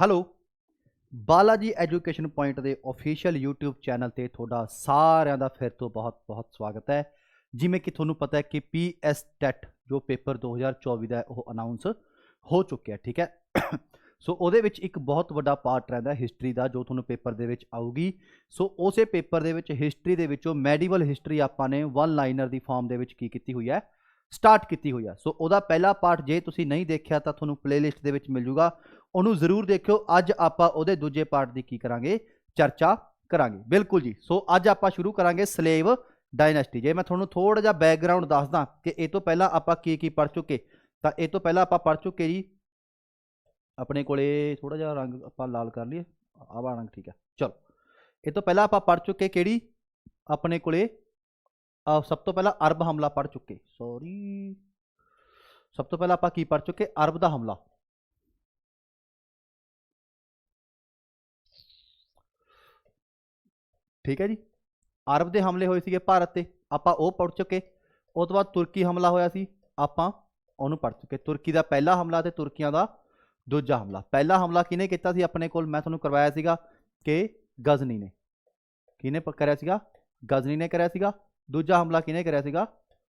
Hello Balaji education point ਦੇ official YouTube channel ਤੇ ਤੁਹਾਡਾ ਸਾਰਿਆਂ ਦਾ ਫਿਰ ਤੋਂ ਬਹੁਤ ਸਵਾਗਤ ਹੈ। ਜਿਵੇਂ ਕਿ ਤੁਹਾਨੂੰ ਪਤਾ ਹੈ ਕਿ ਪੀਐਸ ਟੈਟ ਜੋ ਪੇਪਰ 2024 ਦਾ ਉਹ ਅਨਾਉਂਸ ਹੋ ਚੁੱਕਿਆ, ਠੀਕ ਹੈ। ਸੋ ਉਹਦੇ ਵਿੱਚ ਇੱਕ ਬਹੁਤ ਵੱਡਾ ਪਾਰਟ ਰਹਿੰਦਾ ਹਿਸਟਰੀ ਦਾ ਜੋ ਤੁਹਾਨੂੰ ਪੇਪਰ ਦੇ ਵਿੱਚ ਆਊਗੀ। ਸੋ ਉਸੇ ਪੇਪਰ ਦੇ ਵਿੱਚ ਹਿਸਟਰੀ ਦੇ ਵਿੱਚੋਂ ਮੈਡੀਵਲ ਹਿਸਟਰੀ ਆਪਾਂ ਨੇ ਵਨ ਲਾਈਨਰ ਦੀ ਫਾਰਮ ਦੇ ਵਿੱਚ ਕੀ ਕੀਤੀ ਹੋਈ ਹੈ, ਸਟਾਰਟ ਕੀਤੀ ਹੋਈ ਹੈ। ਸੋ ਉਹਦਾ ਪਹਿਲਾ ਪਾਰਟ ਜੇ ਤੁਸੀਂ ਨਹੀਂ ਦੇਖਿਆ ਤਾਂ ਤੁਹਾਨੂੰ ਪਲੇਲਿਸਟ ਦੇ ਵਿੱਚ ਮਿਲ ਜੂਗਾ, ਉਹਨੂੰ ਜ਼ਰੂਰ देखियो। ਅੱਜ ਆਪਾਂ ਉਹਦੇ ਦੂਜੇ ਪਾर्ट ਦੀ ਕੀ ਕਰਾਂਗੇ, ਚਰਚਾ ਕਰਾਂਗੇ। ਬਿਲकुल जी। सो ਅੱਜ ਆਪਾਂ ਸ਼ੁਰੂ ਕਰਾਂਗੇ ਸਲੇਵ ਡਾਇਨੈਸਟੀ। ਜੇ ਮੈਂ ਤੁਹਾਨੂੰ ਥੋੜਾ ਜਿਹਾ ਬੈਕਗਰਾਉਂਡ ਦੱਸਦਾ ਕਿ ਇਹ ਤੋਂ ਪਹਿਲਾਂ ਆਪਾਂ ਕੀ ਪੜ੍ਹ ਚੁੱਕੇ, ਤਾਂ ਇਹ ਤੋਂ ਪਹਿਲਾਂ ਆਪਾਂ ਪੜ੍ਹ ਚੁੱਕੇ ਜੀ, ਆਪਣੇ ਕੋਲੇ ਥੋੜਾ ਜਿਹਾ ਰੰਗ ਆਪਾਂ ਲਾਲ ਕਰ ਲਈਏ, ਆਹ ਵਾਲਾ ਰੰਗ ਠੀਕ ਹੈ। ਚਲੋ ਇਹ ਤੋਂ ਪਹਿਲਾਂ ਆਪਾਂ ਪੜ੍ਹ ਚੁੱਕੇ ਕਿਹੜੀ, ਆਪਣੇ ਕੋਲੇ ਸਭ ਤੋਂ ਪਹਿਲਾਂ ਅਰਬ ਹਮਲਾ ਪੜ੍ਹ ਚੁੱਕੇ। ਸੌਰੀ, ਸਭ ਤੋਂ ਪਹਿਲਾਂ ਆਪਾਂ ਕੀ ਪੜ੍ਹ ਚੁੱਕੇ, ਅਰਬ ਦਾ ਹਮਲਾ। ठीक है जी। अरब के हमले होए भारत से, आपां वो पढ़ चुके। उस तो बाद तुर्की हमला होया सी, आपां उहनूं पढ़ चुके। तुर्की का पहला हमला तो तुर्कियां का दूजा हमला। पहला हमला किने किया सी अपने कोल, मैं तुहानूं करवाया सीगा कि गजनी ने। किने कराया सीगा, गजनी ने कराया सीगा। दूजा हमला किने कराया सीगा,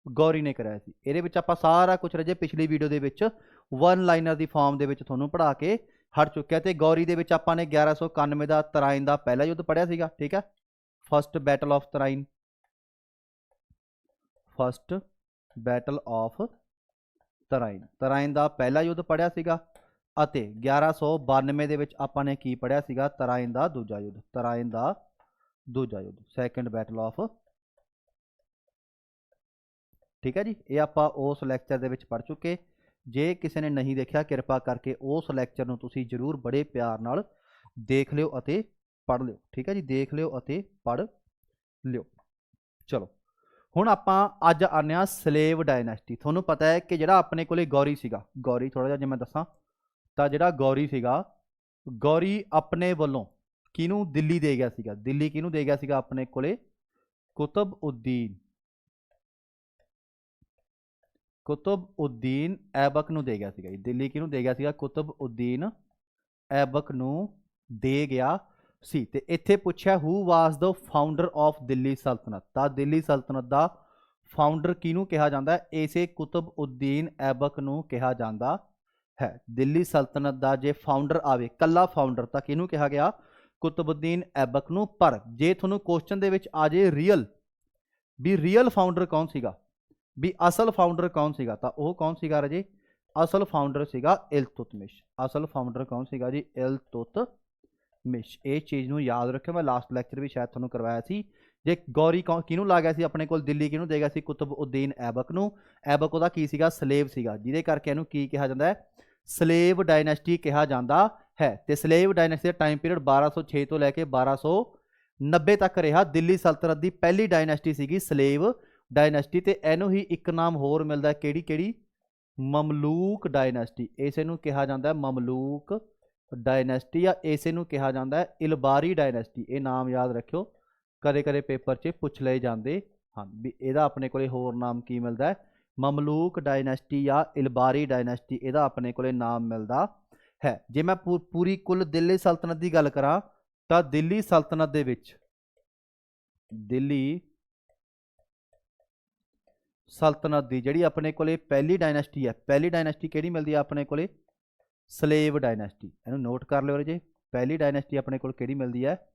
गौरी ने कराया सी। इहदे विच आपां सारा कुछ रजे पिछली video they which one liner की फॉर्म दे विच तुहानूं पढ़ा के हट चुकिया। तो गौरी दे विच आपां ने 1191 का तराइन का पहला युद्ध पढ़िया सीगा, ठीक है। First battle of Tarain, first battle of Tarain, Tarain का पहला युद्ध पढ़िया सीगा। 1192 के आपां ने की पढ़िया सीगा, तराइन का दूजा युद्ध, तराइन का दूजा युद्ध, सैकेंड बैटल ऑफ, ठीक है जी। ये आपां उस लैक्चर दे विच पढ़ चुके। जे किसी ने नहीं देखा कृपा करके उस लैक्चर नूं तुसीं जरूर बड़े प्यार नाल देख लिओ अते पढ़ लिओ, ठीक है जी। देख लिओ अते पढ़ लिओ। चलो हुण आपां अज आने आ सलेव डायनैस्टी। तुहानूं पता है कि जिहड़ा अपने कोले गौरी सीगा, गौरी थोड़ा जिहा जे मैं दसां तां जिहड़ा गौरी सीगा, गौरी अपने वल्लों किहनूं दिल्ली दे गया सीगा। दिल्ली किहनूं दे गया सीगा अपने कोले, कुतुब उद्दीन, कुतुब उद्दीन ऐबक नूं दे गया सीगा। दिल्ली किहनूं दे गया सीगा, कुतुब उद्दीन ऐबक नूं दे गया सी। ते इत्थे पुछया who was the founder of Delhi सल्तनत। तां दिल्ली सल्तनत दा फाउंडर किहनूं कहा जांदा है, इसे कुतुब उद्दीन ऐबक नूं कहा जांदा है। दिल्ली सल्तनत दा जे फाउंडर आवे, कल्ला फाउंडर, तां किहनूं कहा गया, कुतुबुद्दीन ऐबक नूं। पर जे तुहानूं क्वेश्चन दे विच आ जे रियल, भी रियल फाउंडर कौन सीगा, भी असल फाउंडर कौन सीगा, तां ओह कौन सीगा राजे, असल फाउंडर सीगा इल्तुतमिश। असल फाउंडर कौन सीगा जी, इल्तुतमिश। इस चीज़ को याद रखियो, मैं लास्ट लैक्चर भी शायद तुहानूं करवाया सी। जे गौरी किहनूं ला गया सी अपने कोल, दिल्ली किहनूं दे गया सी, कुतुब उद्दीन ऐबक नूं। ऐबक उहदा की सीगा, स्लेव सीगा, जिहदे करके इहनूं की कहा जांदा है, स्लेव डायनैस्टी कहा जांदा है। ते स्लेव डायनैस्टी दा टाइम पीरियड 1206 तो लैके 1290 तक रहा। दिल्ली सल्तनत की पहली डायनैस्टी सीगी स्लेव डायनैस्टी। ते इहनूं ही एक नाम होर मिलदा है, किहड़ी किहड़ी, ममलूक डायनैस्टी। इसे नूं कहा जांदा है ममलूक डायनैस्टी, या इसे नूं कहा जांदा है इलबारी डायनैस्टी। ये नाम याद रखियो, कदे कदे पेपर 'च पुछ लए जांदे हाँ भी इहदा अपने कोले होर नाम की मिलदा है, ममलूक डायनैस्टी या इलबारी डायनैस्टी, इहदा अपने कोले नाम मिलदा है। जे मैं पूरी कुल दिल्ली सल्तनत की गल करां तां दिल्ली सल्तनत दे विच, दिल्ली सल्तनत की जिहड़ी अपने कोले पहली डायनैस्टी है, पहली डायनैस्टी किहड़ी मिलदी है अपने कोले, स्लेव डायनैस्टी। इहनूं नोट कर लो जी, पहली डायनैस्टी अपने कोल किहड़ी मिलदी है,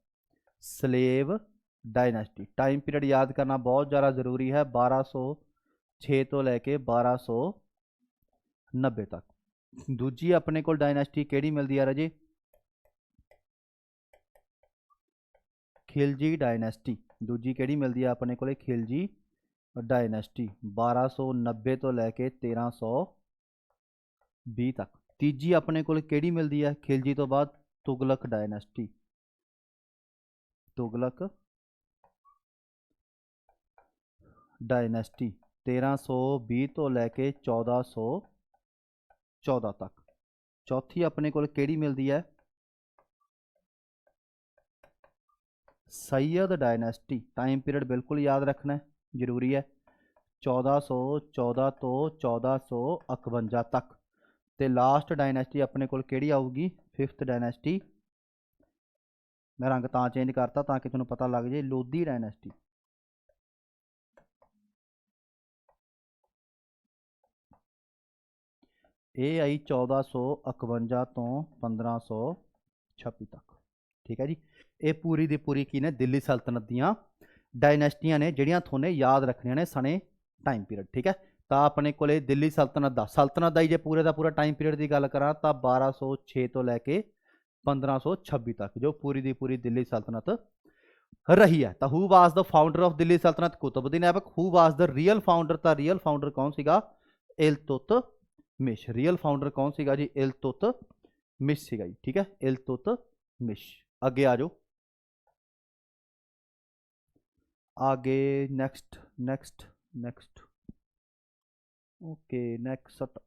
स्लेव डायनैस्टी। टाइम पीरियड याद करना बहुत ज़्यादा जरूरी है, 1206 तो लैके 1290 तक। दूजी अपने कोल डायनैस्टी किहड़ी मिलदी है राजे, खिलजी डायनैस्टी। दूजी किहड़ी मिलदी है अपने कोले, खिलजी डायनैस्टी, 1290 तो लैके 1320 तक। तीजी अपने कोल किहड़ी मिलदी है, खिलजी तो बाद तुगलक डायनैस्टी, तुगलक डायनैस्टी, 1320 तो लैके 1414 तक। चौथी अपने कोल किहड़ी मिलदी है, सैयद डायनैस्टी। टाइम पीरियड बिल्कुल याद रखना है, जरूरी है, 1414 तो 1451 तक। ਤੇ ਲਾਸਟ ਡਾਇਨੈਸਟੀ ਆਪਣੇ ਕੋਲ ਕਿਹੜੀ ਆਊਗੀ? 5th dynasty. मैं रंग तां चेंज करता ताकि तुहानूं पता लग जाए, लोधी डायनेस्टी। ये आई 1451 तो 1526 तक। ठीक है जी। ये पूरी दी पूरी की ने दिल्ली सल्तनत दियां डायनेस्टियां ने जिहड़ियां थोने याद रखनियां ने सने टाइम पीरियड। ठीक है, तो अपने को दिल्ली सल्तनत का ही जे पूरे का पूरा टाइम पीरियड की गल करा तो 1206 तो लैके 1526 तक जो पूरी दी पूरी दिल्ली सल्तनत रही है। तो who was the founder of Delhi सल्तनत? Qutbuddin Aibak. Who was the real founder? तो रियल फाउंडर कौन सीगा? इल्तुतमिश। रियल फाउंडर कौन सीगा जी? इल्तुतमिश सीगा जी। ठीक है, इल्तुतमिश। अगे आ जाओ, आगे next next next. Okay next,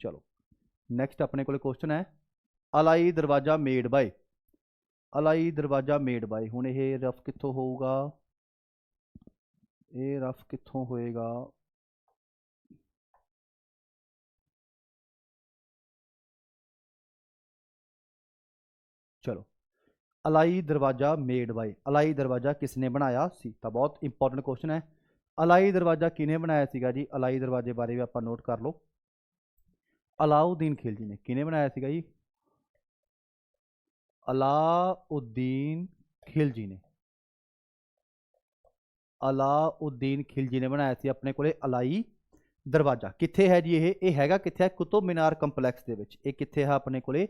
चलो नैक्सट अपने को क्वेश्चन है अलाई दरवाजा मेड बाय। अलाई दरवाजा मेड बाय। हुण ये रफ कित्थों होगा? ये रफ कित्थों होएगा? चलो, अलाई दरवाजा मेड बाय। अलाई दरवाजा किसने बनाया सी? तो बहुत इंपॉर्टेंट क्वेश्चन है। अलाई दरवाजा किने बनाया सीगा जी? अलाई दरवाजे बारे भी आप नोट कर लो। अलाउद्दीन खिलजी ने। किने बनाया सीगा जी? अलाउद्दीन खिलजी ने। अलाउद्दीन खिलजी ने बनाया सी अपने कोले अलाई दरवाजा। कित्थे है जी? ये हैगा कित्थे है? कुतुब मीनार कंपलैक्स दे विच। ये कित्थे है अपने कोले?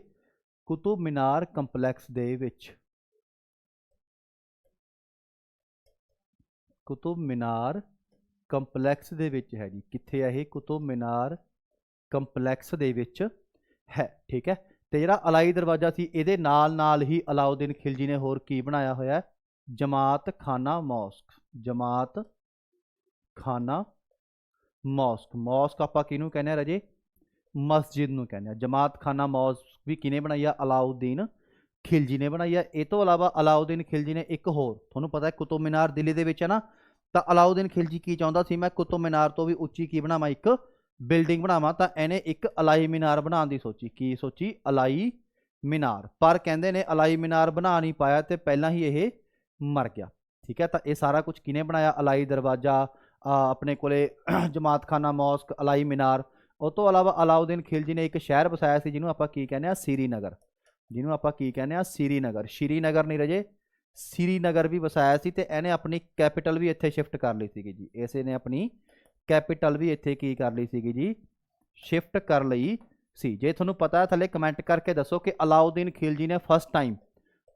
कुतुब मीनार कंपलैक्स दे विच। कुतुब मीनार कंपलैक्स दे विच है जी। कित्थे है ये? कुतुब मीनार कंपलैक्स दे विच है। ठीक है, तो जिहड़ा अलाई दरवाजा सी इहदे नाल नाल ही अलाउद्दीन खिलजी ने होर की बनाया होया है? जमात खाना मॉस्क। जमात खाना मॉस्क। मॉस्क आपां किहनूं कहने आ राजे? मस्जिद नूं कहने आ। जमात खाना मॉस्क भी किने बनाई है? अलाउद्दीन खिलजी ने बनाई है। इस तो इलावा अलाउद्दीन खिलजी ने एक होर, तुहानूं पता है कुतुब मीनार दिल्ली दे विच है ना, तो अलाउद्दीन खिलजी की चाहुंदा सी? मैं कुतुब मीनार तो भी उच्ची की बनावां, एक बिल्डिंग बनावा। तो इन्हें एक अलाई मीनार बनाने की सोची। की सोची? अलाई मीनार। पर कहते ने अलाई मीनार बना नहीं पाया तो पहला ही ये मर गया। ठीक है, तो ये सारा कुछ किने बनाया? अलाई दरवाजा, अपने कोले जमात खाना मॉस्क, अलाई मीनार। उस तो अलावा अलाउद्दीन खिलजी ने एक शहर बसाया सी जिन्होंने आप की कहने श्रीनगर। जिन्होंने आप की कहने श्रीनगर। श्रीनगर नहीं रजे, श्रीनगर भी वसाया सी। ते इन्हें अपनी कैपिटल भी इत्थे शिफ्ट कर ली सी जी। इस ने अपनी कैपिटल भी इत्थे की कर ली सी जी? शिफ्ट कर ली सी। जे तुहानूं पता है थले कमेंट करके दसो कि अलाउद्दीन खिलजी ने फर्स्ट टाइम,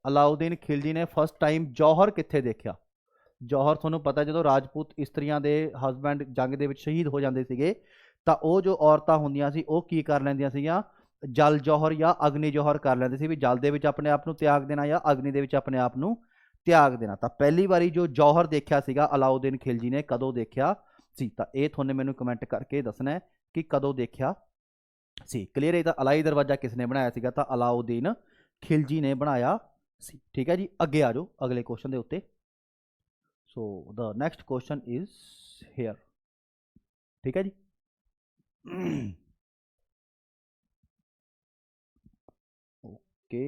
अलाउद्दीन खिलजी ने फर्स्ट टाइम जौहर कित्थे देखा? जौहर तुहानूं पता जो राजपूत इस्त्रियां दे हसबैंड जंग दे विच शहीद हो जाते थे, तो वह जो औरतां हुंदियां सी वो की कर लैंदियां सीगियां? जल जौहर या अग्नि जौहर कर लैंदे सी भी जल दे विच अपने आप नूं त्याग देना या अग्नि दे विच अपने आप नूं त्याग देना। तो पहली बारी जो जौहर देखा सीगा अलाउद्दीन खिलजी ने कदों देखा सी? तो ये थोने मैनू कमेंट करके दसना है कि कदों देखा सी। क्लीयर है? तो अलाई दरवाजा किसने बनाया सीगा? तो अलाउद्दीन खिलजी ने बनाया सी। ठीक है जी, अगे आ जाओ अगले क्वेश्चन के उत्ते। So the next question is here. ठीक है जी। ओके,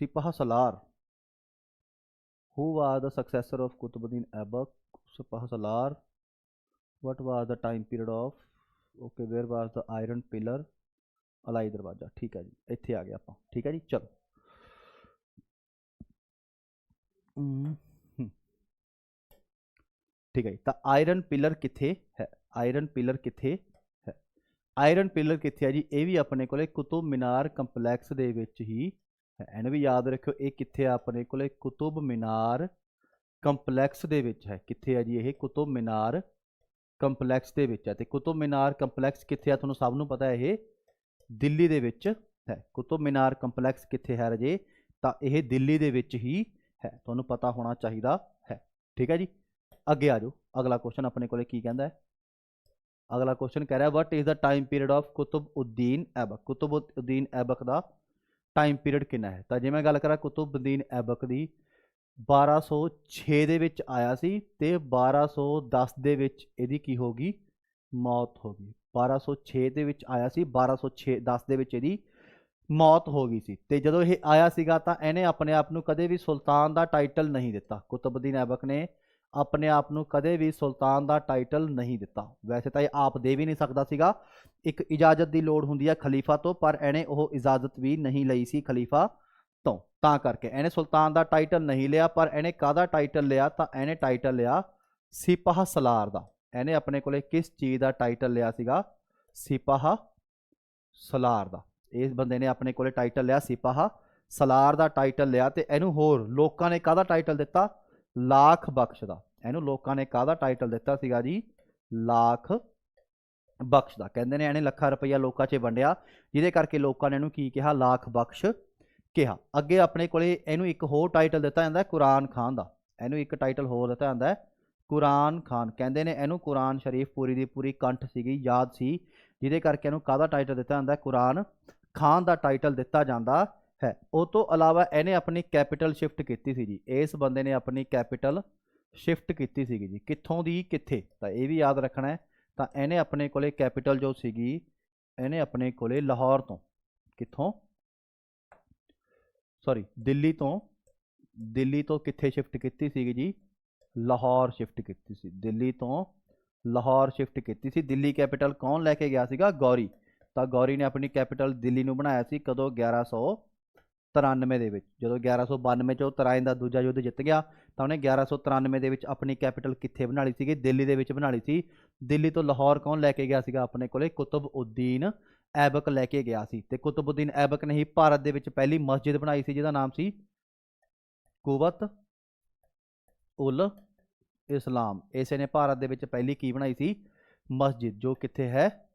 सिपाह सलार। Who was the successor of Qutbuddin Aibak? Sepah Salar. What was the time period of? Okay, where was the iron pillar? Alai Darwaza. ठीक है जी, इत्थे आ गया आप। ठीक है जी, चलो। ठीक है, तो आयरन पिलर कित्थे है? आयरन पिलर कित्थे है? आयरन पिलर कित्थे है जी? ये भी अपने को कुतुब मीनार कंपलैक्स दे विच ही है। इन्हें भी याद रखो, ये कित्थे अपने को कुतुब मीनार कंपलैक्स दे विच है। कित्थे है जी? ये कुतुब मीनार कंपलैक्स दे विच है। ते कुतुब मीनार कंपलैक्स कित्थे है? तुहानूं सब नूं पता है ये दिल्ली दे विच है। कुतुब मीनार कंपलैक्स कित्थे है रजे? तो यह दिल्ली दे विच ही है, तुहानूं पता होना चाहिए है। ठीक है जी, अगे आ जाओ। अगला क्वेश्चन अपने को की कहता है? अगला क्वेश्चन कह रहा है what is the time period of Qutbuddin Aibak. Qutbuddin Aibak का टाइम पीरियड कितना है? तो जे मैं गल करा कुतुबउद्दीन ऐबक की, 1206 ਦੇ ਵਿੱਚ ਆਇਆ ਸੀ ਤੇ 1210 ਦੇ ਵਿੱਚ ਇਹਦੀ ਕੀ ਹੋ ਗਈ, ਮੌਤ ਹੋ ਗਈ। 1206 ਦੇ ਵਿੱਚ ਆਇਆ ਸੀ, 1210 ਦੇ ਵਿੱਚ ਇਹਦੀ ਮੌਤ ਹੋ ਗਈ ਸੀ। ਤੇ ਜਦੋਂ ਇਹ ਆਇਆ ਸੀਗਾ ਤਾਂ ਇਹਨੇ ਆਪਣੇ ਆਪ ਨੂੰ ਕਦੇ ਵੀ ਸੁਲਤਾਨ ਦਾ ਟਾਈਟਲ ਨਹੀਂ ਦਿੱਤਾ। ਕੁਤਬੁਦੀਨ ਐਬਕ ਨੇ ਆਪਣੇ ਆਪ ਨੂੰ ਕਦੇ ਵੀ ਸੁਲਤਾਨ ਦਾ ਟਾਈਟਲ ਨਹੀਂ ਦਿੱਤਾ। ਵੈਸੇ ਤਾਂ ਇਹ ਆਪ ਦੇ ਵੀ ਨਹੀਂ ਸਕਦਾ ਸੀਗਾ, ਇੱਕ ਇਜਾਜ਼ਤ ਦੀ ਲੋੜ ਹੁੰਦੀ ਹੈ ਖਲੀਫਾ ਤੋਂ, ਪਰ ਇਹਨੇ ਉਹ ਇਜਾਜ਼ਤ ਵੀ ਨਹੀਂ ਲਈ ਸੀ ਖਲੀਫਾ ਤੋਂ, ਤਾਂ ਕਰਕੇ ਇਹਨੇ ਸੁਲਤਾਨ ਦਾ ਟਾਈਟਲ ਨਹੀਂ ਲਿਆ। ਪਰ ਇਹਨੇ ਕਾਹਦਾ ਟਾਈਟਲ ਲਿਆ, ਤਾਂ ਇਹਨੇ ਟਾਈਟਲ ਲਿਆ ਸਿਪਾਹ ਸਲਾਰ ਦਾ। ਇਹਨੇ ਆਪਣੇ ਕੋਲੇ ਕਿਸ ਚੀਜ਼ ਦਾ ਟਾਈਟਲ ਲਿਆ ਸੀਗਾ, ਸਿਪਾਹ ਸਲਾਰ ਦਾ। ਇਸ ਬੰਦੇ ਨੇ ਆਪਣੇ ਕੋਲੇ ਟਾਈਟਲ ਲਿਆ ਸਿਪਾਹ ਸਲਾਰ ਦਾ ਟਾਈਟਲ ਲਿਆ। ਤੇ ਇਹਨੂੰ ਹੋਰ ਲੋਕਾਂ ਨੇ ਕਾਹਦਾ ਟਾਈਟਲ ਦਿੱਤਾ, ਲਾਖ ਬਖਸ਼ ਦਾ। ਇਹਨੂੰ ਲੋਕਾਂ ਨੇ ਕਾਹਦਾ ਟਾਈਟਲ ਦਿੱਤਾ ਸੀਗਾ ਜੀ, ਲਾਖ ਬਖਸ਼ ਦਾ। ਕਹਿੰਦੇ ਨੇ ਇਹਨੇ ਲੱਖਾਂ ਰੁਪਈਆ ਲੋਕਾਂ 'ਚ ਵੰਡਿਆ, ਜਿਹਦੇ ਕਰਕੇ ਲੋਕਾਂ ਨੇ ਇਹਨੂੰ ਕੀ ਕਿਹਾ, ਲਾਖ ਬਖਸ਼ ਕਿਹਾ। ਅੱਗੇ ਆਪਣੇ ਕੋਲੇ ਇਹਨੂੰ ਇੱਕ ਹੋਰ ਟਾਈਟਲ ਦਿੱਤਾ ਜਾਂਦਾ ਕੁਰਾਨ ਖਾਨ ਦਾ। ਇਹਨੂੰ ਇੱਕ ਟਾਈਟਲ ਹੋਰ ਦਿੱਤਾ ਜਾਂਦਾ ਕੁਰਾਨ ਖਾਨ। ਕਹਿੰਦੇ ਨੇ ਇਹਨੂੰ ਕੁਰਾਨ ਸ਼ਰੀਫ ਪੂਰੀ ਦੀ ਪੂਰੀ ਕੰਠ ਸੀਗੀ, ਯਾਦ ਸੀ, ਜਿਹਦੇ ਕਰਕੇ ਇਹਨੂੰ ਕਾਹਦਾ ਟਾਈਟਲ ਦਿੱਤਾ ਜਾਂਦਾ, ਕੁਰਾਨ ਖਾਨ ਦਾ ਟਾਈਟਲ ਦਿੱਤਾ ਜਾਂਦਾ ਹੈ। ਉਹ ਤੋਂ ਇਲਾਵਾ ਇਹਨੇ ਆਪਣੀ ਕੈਪੀਟਲ ਸ਼ਿਫਟ ਕੀਤੀ ਸੀ ਜੀ। ਇਸ ਬੰਦੇ ਨੇ ਆਪਣੀ ਕੈਪੀਟਲ ਸ਼ਿਫਟ ਕੀਤੀ ਸੀਗੀ ਜੀ, ਕਿੱਥੋਂ ਦੀ ਕਿੱਥੇ, ਤਾਂ ਇਹ ਵੀ ਯਾਦ ਰੱਖਣਾ ਹੈ। ਤਾਂ ਇਹਨੇ ਆਪਣੇ ਕੋਲੇ ਕੈਪੀਟਲ ਜੋ ਸੀਗੀ, ਇਹਨੇ ਆਪਣੇ ਕੋਲੇ ਲਾਹੌਰ ਤੋਂ, ਕਿੱਥੋਂ, ਸੌਰੀ ਦਿੱਲੀ ਤੋਂ ਕਿੱਥੇ ਸ਼ਿਫਟ ਕੀਤੀ ਸੀਗੀ ਜੀ, ਲਾਹੌਰ ਸ਼ਿਫਟ ਕੀਤੀ ਸੀ। ਦਿੱਲੀ ਤੋਂ ਲਾਹੌਰ ਸ਼ਿਫਟ ਕੀਤੀ ਸੀ। ਦਿੱਲੀ ਕੈਪੀਟਲ ਕੌਣ ਲੈ ਕੇ ਗਿਆ ਸੀਗਾ, ਗੌਰੀ। ਤਾਂ ਗੌਰੀ ਨੇ ਆਪਣੀ ਕੈਪੀਟਲ ਦਿੱਲੀ ਨੂੰ ਬਣਾਇਆ ਸੀ ਕਦੋਂ, 1193 ਦੇ ਵਿੱਚ। ਜਦੋਂ 1192 'ਚ ਉਹ ਤਰਾਇਨ ਦਾ ਦੂਜਾ ਯੁੱਧ ਜਿੱਤ ਗਿਆ ਤਾਂ ਉਹਨੇ 1193 ਦੇ ਵਿੱਚ ਆਪਣੀ ਕੈਪੀਟਲ ਕਿੱਥੇ ਬਣਾ ਲਈ ਸੀਗੀ, ਦਿੱਲੀ ਦੇ ਵਿੱਚ ਬਣਾ ਲਈ ਸੀ। ਦਿੱਲੀ ਤੋਂ ਲਾਹੌਰ ਕੌਣ ਲੈ ਕੇ ਗਿਆ ਸੀਗਾ, ਆਪਣੇ ਕੋਲੇ ਕੁਤਬਉਦੀਨ ਐਬਕ ਲੈ ਕੇ ਗਿਆ ਸੀ। ਤੇ ਕੁਤਬਉਦੀਨ ਐਬਕ ਨੇ ਹੀ ਭਾਰਤ ਦੇ ਵਿੱਚ ਪਹਿਲੀ ਮਸਜਿਦ ਬਣਾਈ ਸੀ, ਜਿਹਦਾ ਨਾਮ ਸੀ ਕੁਵਤ ਉਲ ਇਸਲਾਮ। ਇਸੇ ਨੇ ਭਾਰਤ ਦੇ ਵਿੱਚ ਪਹਿਲੀ ਕੀ ਬਣਾਈ ਸੀ, ਮਸਜਿਦ, ਜੋ ਕਿੱਥੇ ਹੈ,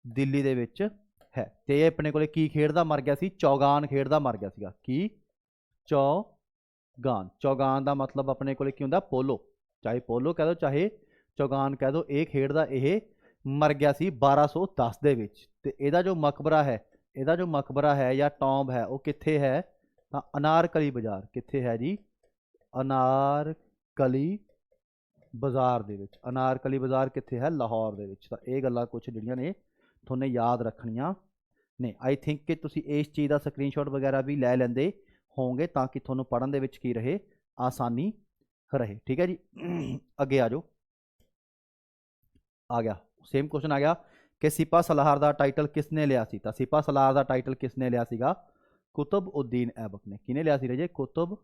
ਦਿੱਲੀ ਦੇ ਵਿੱਚ ਹੈ। ਤੇ ਇਹ ਆਪਣੇ ਕੋਲੇ ਕੀ ਖੇਡਦਾ ਮਰ ਗਿਆ ਸੀ, ਚੌਗਾਨ ਖੇਡਦਾ ਮਰ ਗਿਆ ਸੀਗਾ। ਕੀ, ਚੌਗਾਨ। ਚੌਗਾਨ ਦਾ ਮਤਲਬ ਆਪਣੇ ਕੋਲੇ ਕੀ ਹੁੰਦਾ, ਪੋਲੋ। ਚਾਹੇ ਪੋਲੋ ਕਹਿ ਦੋ ਚਾਹੇ ਚੌਗਾਨ ਕਹਿ ਦੋ। ਇਹ ਖੇਡਦਾ ਇਹ ਮਰ ਗਿਆ ਸੀ 1210 ਦੇ ਵਿੱਚ। ਤੇ ਇਹਦਾ ਜੋ ਮਕਬਰਾ ਹੈ ਜਾਂ ਟੌਂਬ ਹੈ, ਉਹ ਕਿੱਥੇ ਹੈ, ਤਾਂ ਅਨਾਰਕਲੀ ਬਾਜ਼ਾਰ। ਕਿੱਥੇ ਹੈ ਜੀ, ਅਨਾਰਕਲੀ ਬਾਜ਼ਾਰ ਦੇ ਵਿੱਚ। ਅਨਾਰਕਲੀ ਬਾਜ਼ਾਰ ਕਿੱਥੇ ਹੈ, ਲਾਹੌਰ ਦੇ ਵਿੱਚ। ਤਾਂ ਇਹ ਗੱਲਾਂ ਕੁਝ ਜਿਹੜੀਆਂ ਨੇ ਤੁਹਾਨੂੰ ਯਾਦ ਰੱਖਣੀਆਂ ਨੇ। ਆਈ ਥਿੰਕ ਕਿ ਤੁਸੀਂ ਇਸ ਚੀਜ਼ ਦਾ ਸਕਰੀਨਸ਼ਾਟ ਵਗੈਰਾ ਵੀ ਲੈ ਲੈਂਦੇ ਹੋਵੋਗੇ, ਤਾਂ ਕਿ ਤੁਹਾਨੂੰ ਪੜ੍ਹਨ ਦੇ ਵਿੱਚ ਕੀ ਰਹੇ, ਆਸਾਨੀ ਰਹੇ। ਠੀਕ ਹੈ ਜੀ, ਅੱਗੇ ਆ ਜਾਓ। ਆ ਗਿਆ ਸੇਮ ਕੁਐਸਚਨ ਆ ਗਿਆ ਕਿ ਸਿਪਾਹ ਸਲਾਰ ਦਾ ਟਾਈਟਲ ਕਿਸਨੇ ਲਿਆ ਸੀ। ਤਾਂ ਸਿਪਾਹ ਸਲਾਰ ਦਾ ਟਾਈਟਲ ਕਿਸਨੇ ਲਿਆ ਸੀਗਾ, ਕੁਤਬਉਦੀਨ ਐਬਕ ਨੇ। ਕਿਹਨੇ ਲਿਆ ਸੀ ਰਾਜੇ, ਕੁਤਬਉਦੀਨ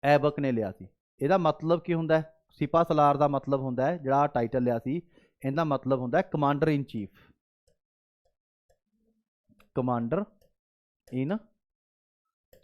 ਐਬਕ ਨੇ ਲਿਆ ਸੀ। ਇਹਦਾ ਮਤਲਬ ਕੀ ਹੁੰਦਾ ਹੈ, ਸਿਪਾਹ ਸਲਾਰ ਦਾ ਮਤਲਬ ਹੁੰਦਾ ਹੈ, ਜਿਹੜਾ ਟਾਈਟਲ ਲਿਆ ਸੀ ਇਹਦਾ ਮਤਲਬ ਹੁੰਦਾ ਹੈ commander in chief. Commander in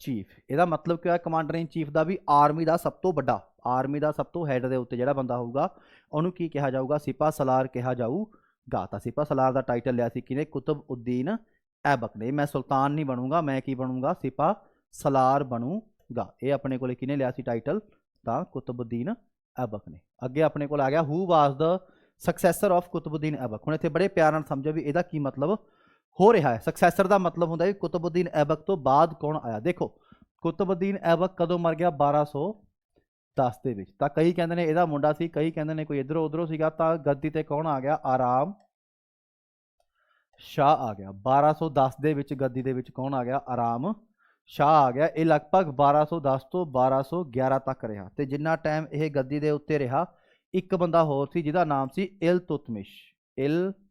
chief, ਇਹਦਾ ਮਤਲਬ ਕੀ ਹੋਇਆ, ਕਮਾਂਡਰ ਇਨ ਚੀਫ ਦਾ ਵੀ ਆਰਮੀ ਦਾ ਸਭ ਤੋਂ ਵੱਡਾ, ਆਰਮੀ ਦਾ ਸਭ ਤੋਂ ਹੈਡ ਦੇ ਉੱਤੇ ਜਿਹੜਾ ਬੰਦਾ ਹੋਊਗਾ ਉਹਨੂੰ ਕੀ ਕਿਹਾ ਜਾਊਗਾ, ਸਿਪਾਹ ਸਲਾਰ ਕਿਹਾ ਜਾਊਗਾ। ਤਾਂ ਸਿਪਾਹ ਸਲਾਰ ਦਾ ਟਾਈਟਲ ਲਿਆ ਸੀ ਕਿਹਨੇ, ਕੁਤਬਉਦੀਨ ਐਬਕ ਨੇ। ਮੈਂ ਸੁਲਤਾਨ ਨਹੀਂ ਬਣੂੰਗਾ, ਮੈਂ ਕੀ ਬਣੂੰਗਾ, ਸਿਪਾਹ ਸਲਾਰ ਬਣੂੰਗਾ। ਇਹ ਆਪਣੇ ਕੋਲੇ ਕਿਹਨੇ ਲਿਆ ਸੀ ਟਾਈਟਲ, ਤਾਂ ਕੁਤਬਉਦੀਨ ਐਬਕ ਨੇ। ਅੱਗੇ ਆਪਣੇ ਕੋਲ ਆ ਗਿਆ ਹੂ ਵਾਸ ਦ ਸਕਸੈਸਰ ਆਫ ਕੁਤਬਉਦੀਨ ਐਬਕ। ਹੁਣ ਇੱਥੇ ਬੜੇ ਪਿਆਰ ਨਾਲ ਸਮਝੋ ਵੀ ਇਹਦਾ ਕੀ ਮਤਲਬ ਹੋ ਰਿਹਾ ਹੈ। ਸਕਸੈਸਰ ਦਾ ਮਤਲਬ ਹੁੰਦਾ ਹੈ ਕੁਤਬਉਦੀਨ ਐਬਕ ਤੋਂ ਬਾਅਦ ਕੌਣ ਆਇਆ। ਦੇਖੋ ਕੁਤਬਉਦੀਨ ਐਬਕ ਕਦੋਂ ਮਰ ਗਿਆ, 1210 ਦੇ ਵਿੱਚ। ਤਾਂ ਕਈ ਕਹਿੰਦੇ ਨੇ ਇਹਦਾ ਮੁੰਡਾ ਸੀ, ਕਈ ਕਹਿੰਦੇ ਨੇ ਕੋਈ ਇੱਧਰੋਂ ਉੱਧਰੋਂ ਸੀਗਾ। ਤਾਂ ਗੱਦੀ ਤੇ ਕੌਣ ਆ ਗਿਆ, ਆਰਾਮ ਸ਼ਾਹ ਆ ਗਿਆ। 1210 ਦੇ ਵਿੱਚ ਗੱਦੀ ਦੇ ਵਿੱਚ ਕੌਣ ਆ ਗਿਆ, ਆਰਾਮ ਸ਼ਾਹ ਆ ਗਿਆ। ਇਹ ਲਗਭਗ 1210 ਤੋਂ 1211 ਤੱਕ ਰਿਹਾ। ਤੇ ਜਿੰਨਾ ਟਾਈਮ ਇਹ ਗੱਦੀ ਦੇ ਉੱਤੇ ਰਿਹਾ, ਇੱਕ ਬੰਦਾ ਹੋਰ ਸੀ ਜਿਹਦਾ ਨਾਮ ਸੀ ਇਲਤੁਤਮਿਸ਼। ਇਲਤੁਤਮਿਸ਼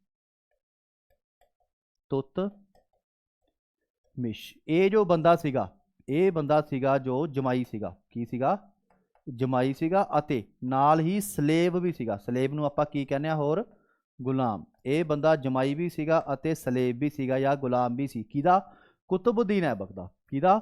ਇਹ ਜੋ ਬੰਦਾ ਸੀਗਾ, ਇਹ ਬੰਦਾ ਸੀਗਾ ਜੋ ਜਮਾਈ ਸੀਗਾ। ਕੀ ਸੀਗਾ, ਜਮਾਈ ਸੀਗਾ। ਅਤੇ ਨਾਲ ਹੀ ਸਲੇਵ ਵੀ ਸੀਗਾ। ਸਲੇਵ ਨੂੰ ਆਪਾਂ ਕੀ ਕਹਿੰਦੇ ਆ ਹੋਰ, ਗੁਲਾਮ। ਇਹ ਬੰਦਾ ਜਮਾਈ ਵੀ ਸੀਗਾ ਅਤੇ ਸਲੇਵ ਵੀ ਸੀਗਾ ਜਾਂ ਗੁਲਾਮ ਵੀ ਸੀ। ਕਿਹਦਾ, ਕੁਤਬਉਦੀਨ ਐਬਕ ਦਾ। ਕਿਹਦਾ,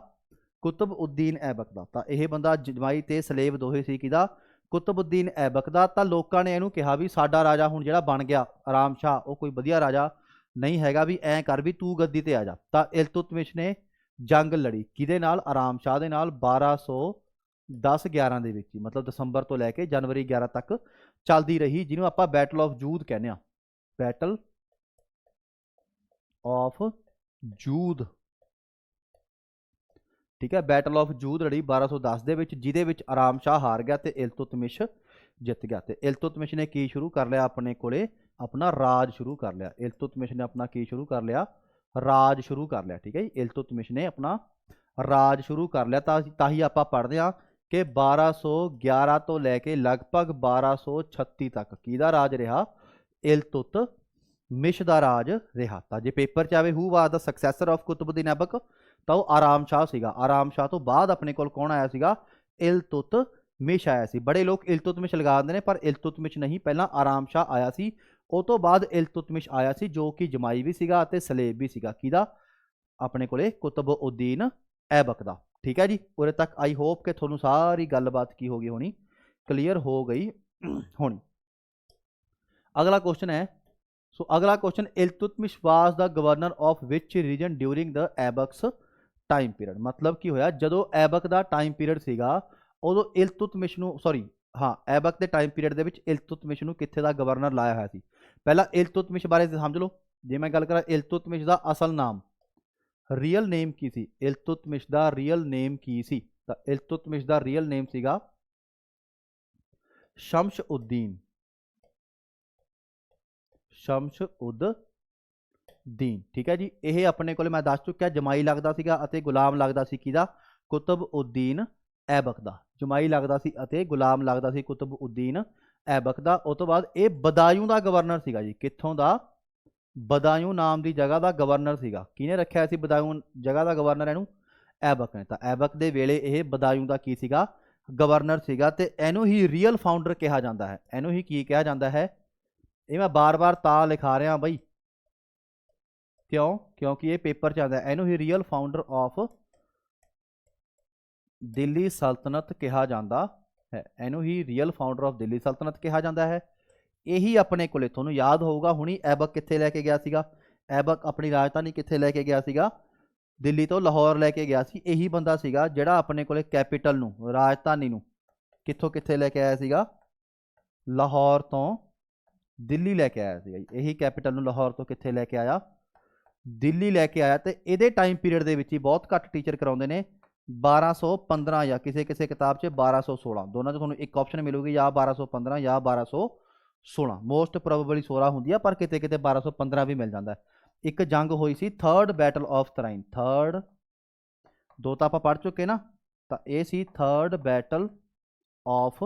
ਕੁਤਬਉਦੀਨ ਐਬਕ ਦਾ। ਤਾਂ ਇਹ ਬੰਦਾ ਜਮਾਈ ਤੇ ਸਲੇਵ ਦੋਹੇ ਸੀ ਕਿਹਦਾ, ਕੁਤਬਉਦੀਨ ਐਬਕ ਦਾ। ਤਾਂ ਲੋਕਾਂ ਨੇ ਇਹਨੂੰ ਕਿਹਾ ਵੀ ਸਾਡਾ ਰਾਜਾ ਹੁਣ ਜਿਹੜਾ ਬਣ ਗਿਆ ਆਰਾਮ ਸ਼ਾਹ, ਉਹ ਕੋਈ ਵਧੀਆ ਰਾਜਾ ਨਹੀਂ ਹੈਗਾ, ਵੀ ਐਂ ਕਰ ਵੀ ਤੂੰ ਗੱਦੀ ਤੇ ਆ ਜਾ। ਤਾਂ ਇਲਤੁਤਮਿਸ਼ ਨੇ ਜੰਗ ਲੜੀ ਕਿਹਦੇ ਨਾਲ, ਆਰਾਮ ਸ਼ਾਹ ਦੇ ਨਾਲ। 1210-11 ਦੇ ਵਿੱਚ ਹੀ, ਮਤਲਬ ਦਸੰਬਰ ਤੋਂ ਲੈ ਕੇ ਜਨਵਰੀ 11 ਤੱਕ ਚੱਲਦੀ ਰਹੀ, ਜਿਹਨੂੰ ਆਪਾਂ ਬੈਟਲ ਆਫ ਜੂਦ ਕਹਿੰਦੇ ਆ। ਬੈਟਲ ਆਫ ਜੂਦ ठीक है। बैटल ऑफ जूद लड़ी 1210 ਦੇ ਵਿੱਚ, ਜਿਹਦੇ ਵਿੱਚ ਆਰਾਮ ਸ਼ਾਹ ਹਾਰ ਗਿਆ ਤੇ ਇਲਤੁਤਮਿਸ਼ ਜਿੱਤ ਗਿਆ। ਤੇ ਇਲਤੁਤਮਿਸ਼ ਨੇ ਕੀ ਸ਼ੁਰੂ ਕਰ ਲਿਆ, ਆਪਣੇ ਕੋਲੇ ਆਪਣਾ ਰਾਜ ਸ਼ੁਰੂ ਕਰ ਲਿਆ। ਇਲਤੁਤਮਿਸ਼ ਨੇ ਆਪਣਾ ਕੀ ਸ਼ੁਰੂ ਕਰ ਲਿਆ, ਰਾਜ ਸ਼ੁਰੂ ਕਰ ਲਿਆ। ਠੀਕ ਹੈ ਜੀ, ਇਲਤੁਤਮਿਸ਼ ਨੇ ਆਪਣਾ ਰਾਜ ਸ਼ੁਰੂ ਕਰ ਲਿਆ। ਤਾਂ ਹੀ ਆਪਾਂ ਪੜ੍ਹਦੇ ਹਾਂ ਕਿ 1211 ਤੋਂ ਲੈ ਕੇ ਲਗਭਗ 1236 ਤੱਕ ਕਿਹਦਾ ਰਾਜ ਰਿਹਾ, ਇਲਤੁਤਮਿਸ਼ ਦਾ ਰਾਜ ਰਿਹਾ। ਤਾਂ ਜੇ ਪੇਪਰ 'ਚ ਆਵੇ ਹੂ ਵਾਜ਼ ਦਾ ਸਕਸੈਸਰ ਆਫ ਕੁਤਬੁਦੀਨ ਐਬਕ, ਤਾਂ ਉਹ ਆਰਾਮ ਸ਼ਾਹ ਸੀਗਾ। ਆਰਾਮ ਸ਼ਾਹ ਤੋਂ ਬਾਅਦ ਆਪਣੇ ਕੋਲ ਕੌਣ ਆਇਆ ਸੀਗਾ, ਇਲਤੁਤਮਿਸ਼ ਆਇਆ ਸੀ। ਬੜੇ ਲੋਕ ਇਲਤੁਤਮਿਸ਼ ਲਗਾ ਦਿੰਦੇ ਨੇ, ਪਰ ਇਲਤੁਤਮਿਸ਼ ਨਹੀਂ, ਪਹਿਲਾਂ ਆਰਾਮ ਸ਼ਾਹ ਆਇਆ ਸੀ, ਉਹ ਤੋਂ ਬਾਅਦ ਇਲਤੁਤਮਿਸ਼ ਆਇਆ ਸੀ, ਜੋ ਕਿ ਜਮਾਈ ਵੀ ਸੀਗਾ ਅਤੇ ਸਲੇਬ ਵੀ ਸੀਗਾ। ਕਿਹਦਾ, ਆਪਣੇ ਕੋਲੇ ਕੁਤਬਉਦੀਨ ਐਬਕ ਦਾ। ਠੀਕ ਹੈ ਜੀ, ਉਰੇ ਤੱਕ ਆਈ ਹੋਪ ਕਿ ਤੁਹਾਨੂੰ ਸਾਰੀ ਗੱਲਬਾਤ ਕੀ ਹੋ ਗਈ ਹੋਣੀ, ਕਲੀਅਰ ਹੋ ਗਈ ਹੋਣੀ। ਅਗਲਾ ਕੁਐਸਚਨ ਹੈ, ਸੋ ਅਗਲਾ question, Iltutmish was the governor of which region during the Aibak's time period. मतलब की होया, जो ऐबक का टाइम पीरियड सीगा उदों इलतुतमिश नूं, सॉरी हाँ, ऐबक के टाइम पीरियड दे विच इलतुतमिश नूं कित्थे दा गवर्नर लाया होया सी। पहला इलतुतमिश बारे समझ लो। जे मैं गल करा इलतुतमिश दा असल नाम, रियल नेम की सी, इलतुतमिश दा रियल नेम की सी, तां इलतुतमिश दा रियल नेम सीगा शम्स-उद-दीन। शम्स-उद-दीन, ठीक है जी। यह अपने को मैं दस चुकिया, जमाई लगता सीगा अते गुलाम लगता सी किहदा, कुतबउद्दीन ऐबक दा। जमाई लगता सी अते गुलाम लगता सी कुतबउद्दीन ऐबक दा। उस तो बाद ये बदायूं दा गवर्नर सीगा जी। कित्थों दा, बदायूं नाम की जगह का गवर्नर सीगा। किहने रखिया सी बदायूं जगह का गवर्नर, इहनूं ऐबक ने। तां ऐबक दे वेले यह बदायूं दा की सीगा, गवर्नर सीगा। ते इहनूं ही रियल फाउंडर कहा जाता है। इहनूं ही की कहा जाता है, ये मैं बार बार ता लिखा रहा बई, क्यों, क्योंकि ये पेपर च आता है। इनू ही रियल फाउंडर ऑफ दिल्ली सल्तनत कहा जाता है। इनू ही रियल फाउंडर ऑफ दिल्ली सल्तनत कहा जाता है। यही अपने को थोनू याद होगा हुणी, ऐबक कित्थे लैके गया सीगा, ऐबक अपनी राजधानी कित्थे लैके गया सीगा, दिल्ली तो लाहौर लैके गया सी। यही बंदा सीगा जिहड़ा अपने को कैपीटल नू, राजधानी नू कित्थों कित्थे लैके आया सीगा, लाहौर तो दिल्ली लैके आया सीगा। यही कैपीटल नू लाहौर तो कित्थे लैके आया, दिल्ली लैके आया। तो ये टाइम पीरियड के ही बहुत घट टीचर कराते हैं 1215 या किसी किसी किताब से 1216, दोनों तो एक ऑप्शन मिलेगी, या 1215 या 1216। मोस्ट प्रोबेबली 16 होंगी है, पर किते किते 1215 भी मिल जाता है। एक जंग हुई सी थर्ड बैटल ऑफ तराइन, थर्ड दो तो आप पढ़ चुके ना, तो ये सी थर्ड बैटल ऑफ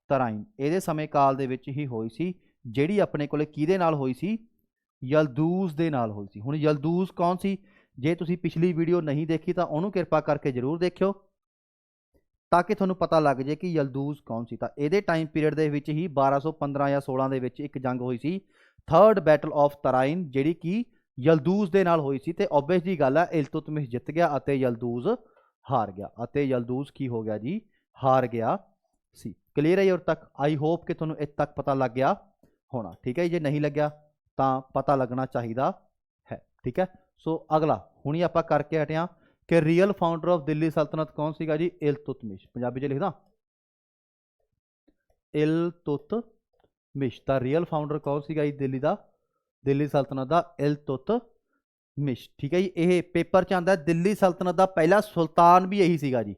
तराइन। ये समय काल दे विच ही हुई सी, जिहड़ी अपने कोले किहदे नाल हुई सी, यलदूज दे नाल हुई सी। हुण यलदूज कौन सी, जे तुसी पिछली वीडियो नहीं देखी तो उन्होंने कृपा करके जरूर देखियो, ताकि तुहानूं पता लग जाए कि यलदूज कौन सी। तो ये टाइम पीरियड दे विच ही 1215 या 16 दे विच एक जंग हुई सी, थर्ड बैटल ऑफ तराइन, जिहड़ी कि यलदूज दे नाल हुई सी। ते ओबवियस जी गल है, इलतुतमिश जित गया अते यलदूज हार गया, अते यलदूज की हो गया जी, हार गया सी। क्लीयर है और तक, आई होप कि तुहानूं इत्थे तक पता लग गया होना। ठीक है, जे नहीं लग्या तो पता लगना चाहिए है। ठीक है, सो अगला हुणी आपां करके हटे हाँ कि रियल फाउंडर ऑफ दिल्ली सल्तनत कौन सीगा जी, इलतुतमिश। पंजाबी च लिखदा इलतुतमिश। दा रियल फाउंडर कौन सीगा जी दिल्ली दा, दिल्ली सल्तनत दा इलतुतमिश। ठीक है जी, ये पेपर च आंदा दिल्ली सल्तनत दा पहला सुल्तान भी यही सीगा जी,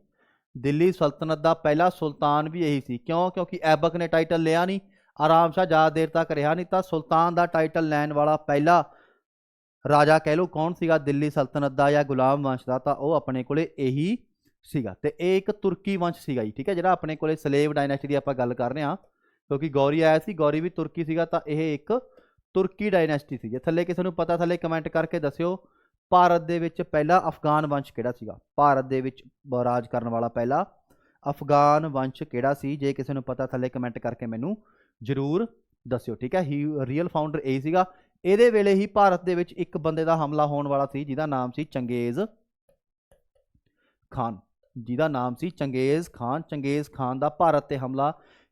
दिल्ली सल्तनत दा पहला सुल्तान भी यही सी। क्यों, क्योंकि ऐबक ने टाइटल लिया नहीं, आराम शाह ज़्यादा देर तक रहा नहीं, तो सुल्तान का टाइटल लैन वाला पहला राजा कह लो कौन सीगा दिल्ली सल्तनत का या गुलाम वंश का, तो वह अपने को यही सीगा। ते एक तुर्की वंश सीगा जी। ठीक है, जिहड़ा अपने को सलेव डायनेस्टी की आपां गल कर रहे हैं, क्योंकि गौरी आया सी, गौरी भी तुर्की सीगा, तो यह एक तुर्की डायनेस्टी सी। जे थल्ले किसी नूं पता थल्ले कमेंट करके दस्सिओ, भारत दे विच पहला अफगान वंश किहड़ा सीगा, भारत दे विच राज करने वाला पहला अफगान वंश किहड़ा सी, जे किसी नूं पता थल्ले कमेंट करके मैनूं जरूर दस्सिओ। ठीक है, ही रियल फाउंडर यही सीगा। इहदे वेले ही भारत दे विच एक बंदे दा हमला होने वाला सी, जिहदा नाम सी चंगेज़ खान, जिहदा नाम सी चंगेज़ खान। चंगेज़ खान दा भारत ते हमला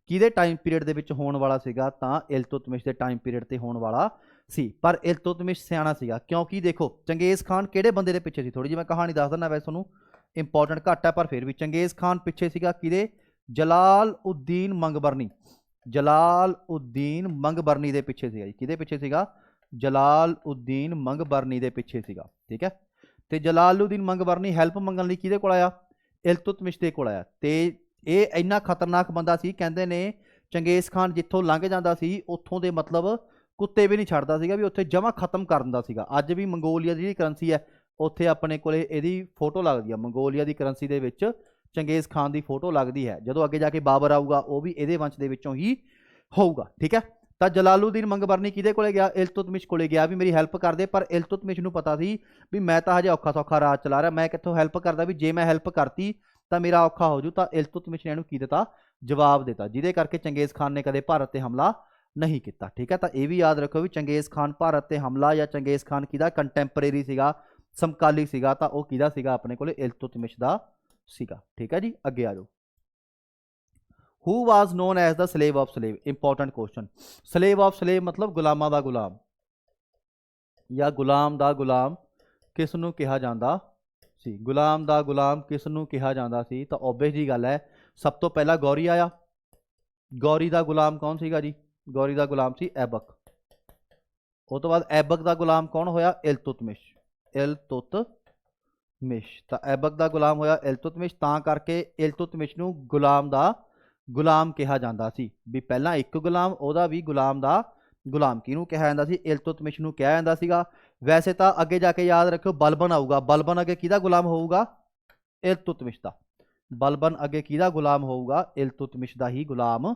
किहदे टाइम पीरियड दे विच होने वाला सीगा, तां इलतुतमिश दे टाइम पीरियड ते होने वाला सी। पर इलतुतमिश सियाणा सीगा, क्योंकि देखो चंगेज़ खान किहड़े बंदे दे पिछे सी, थोड़ी जी मैं कहानी दस दिंदा, वैसे तुहानूं इंपॉर्टेंट घट है, पर फिर भी चंगेज़ खान पिछे सीगा किहदे, जलाल-उद-दीन मंगबरनी, जलाल-उद-दीन मंगबरनी दे पिछे सीगा जी। किहदे पिछे सीगा, जलाल-उद-दीन मंगबरनी दे पिछे सीगा। ठीक है, ਤੇ ਜਲਾਲੁਦੀਨ ਮੰਗਵਰਨੀ ਹੈਲਪ ਮੰਗਣ ਲਈ ਕਿਹਦੇ ਕੋਲ ਆਇਆ? ਇਲਤੁਤਮਿਸ਼ ਦੇ ਕੋਲ ਆਇਆ। ਤੇ ਇਹ ਇੰਨਾ ਖਤਰਨਾਕ ਬੰਦਾ ਸੀ, ਕਹਿੰਦੇ ਨੇ ਚੰਗੇਜ਼ ਖਾਨ ਜਿੱਥੋਂ ਲੰਘ ਜਾਂਦਾ ਸੀ ਉੱਥੋਂ ਦੇ ਮਤਲਬ ਕੁੱਤੇ ਵੀ ਨਹੀਂ ਛੱਡਦਾ ਸੀਗਾ, ਵੀ ਉੱਥੇ ਜਮਾ ਖਤਮ ਕਰ ਦਿੰਦਾ ਸੀਗਾ। ਅੱਜ ਵੀ ਮੰਗੋਲੀਆ ਦੀ ਜਿਹੜੀ ਕਰੰਸੀ ਹੈ ਉੱਥੇ ਆਪਣੇ ਕੋਲੇ ਇਹਦੀ ਫੋਟੋ ਲੱਗਦੀ ਆ, ਮੰਗੋਲੀਆ ਦੀ ਕਰੰਸੀ ਦੇ ਵਿੱਚ ਚੰਗੇਜ਼ ਖਾਨ ਦੀ ਫੋਟੋ ਲੱਗਦੀ ਹੈ। ਜਦੋਂ ਅੱਗੇ ਜਾ ਕੇ ਬਾਬਰ ਆਊਗਾ ਉਹ ਵੀ ਇਹਦੇ ਵੰਸ਼ ਦੇ ਵਿੱਚੋਂ ਹੀ ਹੋਊਗਾ, ਠੀਕ ਹੈ। ਤਾਂ ਜਲਾਲੁਦੀਨ ਮੰਗਵਰਨੀ ਕਿਹਦੇ ਕੋਲੇ ਗਿਆ? ਇਲਤੁਤਮਿਸ਼ ਕੋਲੇ ਗਿਆ ਵੀ ਮੇਰੀ ਹੈਲਪ ਕਰ ਦੇ। ਪਰ ਇਲਤੁਤਮਿਸ਼ ਨੂੰ ਪਤਾ ਸੀ ਵੀ ਮੈਂ ਤਾਂ ਹਜੇ ਔਖਾ ਸੌਖਾ ਰਾਜ ਚਲਾ ਰਿਹਾ, ਮੈਂ ਕਿੱਥੋਂ ਹੈਲਪ ਕਰਦਾ, ਵੀ ਜੇ ਮੈਂ ਹੈਲਪ ਕਰਤੀ ਤਾਂ ਮੇਰਾ ਔਖਾ ਹੋ ਜੂ। ਤਾਂ ਇਲਤੁਤਮਿਸ਼ ਨੇ ਇਹਨੂੰ ਕੀ ਦਿੱਤਾ? ਜਵਾਬ ਦਿੱਤਾ, ਜਿਹਦੇ ਕਰਕੇ ਚੰਗੇਜ਼ ਖਾਨ ਨੇ ਕਦੇ ਭਾਰਤ ਤੇ ਹਮਲਾ ਨਹੀਂ ਕੀਤਾ, ਠੀਕ ਹੈ। ਤਾਂ ਇਹ ਵੀ ਯਾਦ ਰੱਖੋ ਵੀ ਚੰਗੇਜ਼ ਖਾਨ ਭਾਰਤ ਤੇ ਹਮਲਾ ਜਾਂ ਚੰਗੇਜ਼ ਖਾਨ ਕਿਹਦਾ ਕੰਟੈਂਪਰੇਰੀ ਸੀਗਾ, ਸਮਕਾਲੀ ਸੀਗਾ, ਤਾਂ ਉਹ ਕਿਹਦਾ ਸੀਗਾ? ਆਪਣੇ ਕੋਲੇ ਇਲਤੁਤਮਿਸ਼ ਦਾ ਸੀਗਾ, ਠੀਕ ਹੈ ਜੀ। ਅੱਗੇ ਆ ਜਾਓ। Who was known as the slave of slave? Important question. Slave of slave मतलब ਗੁਲਾਮਾਂ ਦਾ ਗੁਲਾਮ ਜਾਂ ਗੁਲਾਮ ਦਾ ਗੁਲਾਮ ਕਿਸ ਨੂੰ ਕਿਹਾ ਜਾਂਦਾ ਸੀ? ਗੁਲਾਮ ਦਾ ਗੁਲਾਮ ਕਿਸ ਨੂੰ ਕਿਹਾ ਜਾਂਦਾ ਸੀ? ਤਾਂ ਓਬਵੀਅਸ ਜੀ ਗੱਲ ਹੈ, ਸਭ ਤੋਂ ਪਹਿਲਾਂ ਗੌਰੀ ਆਇਆ। ਗੌਰੀ ਦਾ ਗੁਲਾਮ ਕੌਣ ਸੀਗਾ ਜੀ? ਗੌਰੀ ਦਾ ਗੁਲਾਮ ਸੀ ਐਬਕ। ਉਸ ਤੋਂ ਬਾਅਦ ਐਬਕ ਦਾ ਗੁਲਾਮ ਕੌਣ ਹੋਇਆ? ਇਲਤੁਤਮਿਸ਼। ਇਲਤੁਤਮਿਸ਼, ਤਾਂ ਐਬਕ ਦਾ ਗੁਲਾਮ ਹੋਇਆ ਇਲਤੁਤਮਿਸ਼। ਤਾਂ ਕਰਕੇ ਇਲਤੁਤਮਿਸ਼ ਨੂੰ ਗੁਲਾਮ ਦਾ ਗੁਲਾਮ ਕਿਹਾ ਜਾਂਦਾ ਸੀ, ਵੀ ਪਹਿਲਾਂ ਇੱਕ ਗੁਲਾਮ, ਉਹਦਾ ਵੀ ਗੁਲਾਮ ਦਾ ਗੁਲਾਮ ਕਿਹਨੂੰ ਕਿਹਾ ਜਾਂਦਾ ਸੀ? ਇਲਤੁਤਮਿਸ਼ ਨੂੰ ਕਿਹਾ ਜਾਂਦਾ ਸੀਗਾ। ਵੈਸੇ ਤਾਂ ਅੱਗੇ ਜਾ ਕੇ ਯਾਦ ਰੱਖਿਓ ਬਲਬਨ ਆਊਗਾ, ਬਲਬਨ ਅੱਗੇ ਕਿਹਦਾ ਗੁਲਾਮ ਹੋਊਗਾ? ਇਲਤੁਤਮਿਸ਼ ਦਾ। ਬਲਬਨ ਅੱਗੇ ਕਿਹਦਾ ਗੁਲਾਮ ਹੋਊਗਾ? ਇਲਤੁਤਮਿਸ਼ ਦਾ ਹੀ ਗੁਲਾਮ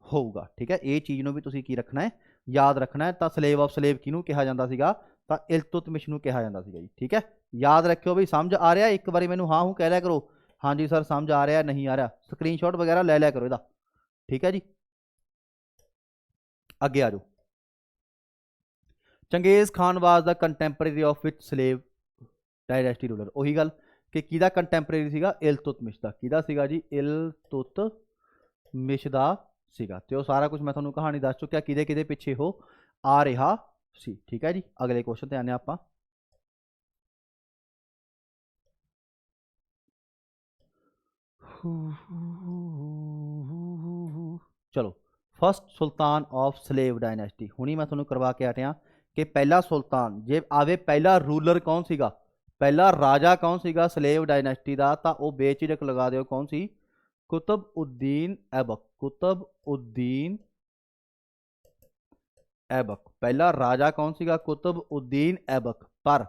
ਹੋਊਗਾ, ਠੀਕ ਹੈ। ਇਹ ਚੀਜ਼ ਨੂੰ ਵੀ ਤੁਸੀਂ ਕੀ ਰੱਖਣਾ ਹੈ? ਯਾਦ ਰੱਖਣਾ ਹੈ। ਤਾਂ ਸਲੇਵ ਆਫ ਸਲੇਵ ਕਿਹਨੂੰ ਕਿਹਾ ਜਾਂਦਾ ਸੀਗਾ? ਤਾਂ ਇਲਤੁਤਮਿਸ਼ ਨੂੰ ਕਿਹਾ ਜਾਂਦਾ ਸੀਗਾ ਜੀ, ਠੀਕ ਹੈ। ਯਾਦ ਰੱਖਿਓ ਵੀ ਸਮਝ ਆ ਰਿਹਾ? ਇੱਕ ਵਾਰੀ ਮੈਨੂੰ ਹਾਂ ਹੂੰ ਕਹਿ ਲਿਆ ਕਰੋ, ਹਾਂਜੀ ਸਰ ਸਮਝ ਆ ਰਿਹਾ, ਨਹੀਂ ਆ ਰਿਹਾ, ਸਕਰੀਨਸ਼ਾਟ ਵਗੈरह ਲੈ ਲਿਆ ਕਰੋ ਇਹਦਾ, ਠੀਕ ਹੈ ਜੀ। ਅੱਗੇ ਆ ਜਾਓ। Genghis Khan was the contemporary of which slave dynasty ruler? ਉਹੀ ਗੱਲ ਕਿ ਕਿਹਦਾ ਕੰਟੈਂਪਰੇਰੀ ਸੀਗਾ? ਇਲਤੁਤਮਿਸ਼ ਦਾ। ਕਿਹਦਾ ਸੀਗਾ ਜੀ? ਇਲਤੁਤਮਿਸ਼ ਦਾ ਸੀਗਾ। ਤੇ ਉਹ ਸਾਰਾ ਕੁਝ ਮੈਂ ਤੁਹਾਨੂੰ ਕਹਾਣੀ ਦੱਸ ਚੁੱਕਿਆ ਕਿਹਦੇ ਕਿਹਦੇ ਪਿੱਛੇ ਉਹ ਆ ਰਿਹਾ ਸੀ, ਠੀਕ ਹੈ ਜੀ। ਅਗਲੇ ਕੁਐਸਚਨ ਤੇ ਆਨੇ ਆਪਾਂ। ਚਲੋ, first sultan of slave dynasty हुणी मैं थोड़ा करवा के हटिया कि पहला सुल्तान जे आवे, पहला रूलर कौन सीगा, पहला राजा कौन सीगा स्लेव डायनेस्टी का? तो वह बेझिझक लगा दो कौन सी? कुतुबउद्दीन ऐबक। कुतुबउद्दीन ऐबक पहला राजा कौन सीगा? कुतुबउद्दीन ऐबक। पर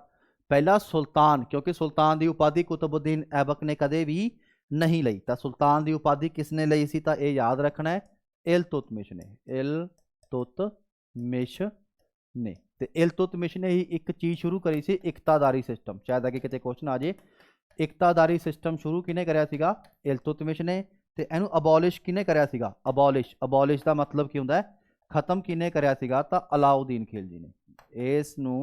पहला सुल्तान, क्योंकि सुल्तान की उपाधि कुतुबउद्दीन ऐबक ने कदे भी नहीं लई, तो सुल्तान की उपाधि किसने लई सी? तो यह याद रखना है, इलतुतमिश ने। इलतुतमिश ने। तो इलतुतमिश ने ही एक चीज़ शुरू करी सी, इकतादारी सिस्टम। शायद अगे कितने क्वेश्चन आ जाए। इकतादारी सिस्टम शुरू किने करया सीगा? इलतुतमिश ने। तो इनू अबॉलिश किने करया सीगा? अबॉलिश। अबॉलिश का मतलब की हुंदा है? खत्म किने करया सीगा? तो अलाउद्दीन खिलजी ने। इसनू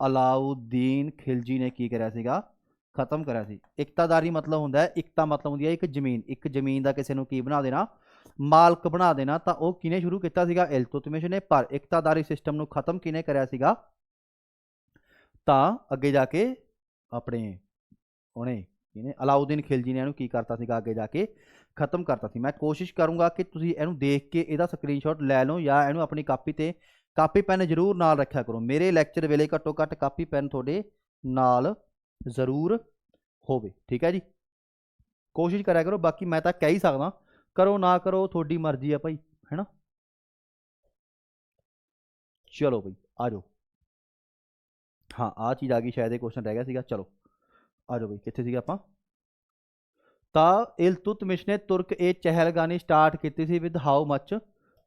अलाउद्दीन खिलजी ने की करया सीगा? खत्म करया सी। इकतादारी मतलब हुंदा है, इकता मतलब हुंदी है एक जमीन, एक जमीन का किसी नू की बना देना, मालक बना देना। तो वह किने शुरू किया सीगा? इलतुतमिश ने। पर इकतादारी सिस्टम नू खत्म किने करया सीगा? तो अगे जाके अपने उन्हें किने अलाउद्दीन खिलजी ने इहनू की करता सीगा, अगे जाके खत्म करता सी। मैं कोशिश करूँगा कि तुसीं इहनू देख के इहदा स्क्रीनशॉट लै लो या इहनू अपनी कापी ते कापी पैन जरूर नाल रखा करो। मेरे लैक्चर वेले घट्टो घट्ट कापी पैन तुहाडे नाल जरूर होवे, ठीक है जी। कोशिश करा करो, बाकी मैं तो कह ही सकदा, करो ना करो थोड़ी मर्जी है भाई, है ना। चलो भाई आ जाओ। हाँ आ चीज़ आ गई, शायद ये क्वेश्चन रह गया सीगा। चलो आ जाओ भाई, कितने सीगे आपां? ता इलतुतमिश ने तुर्क ए चहलगानी स्टार्ट की सी विद हाउ मच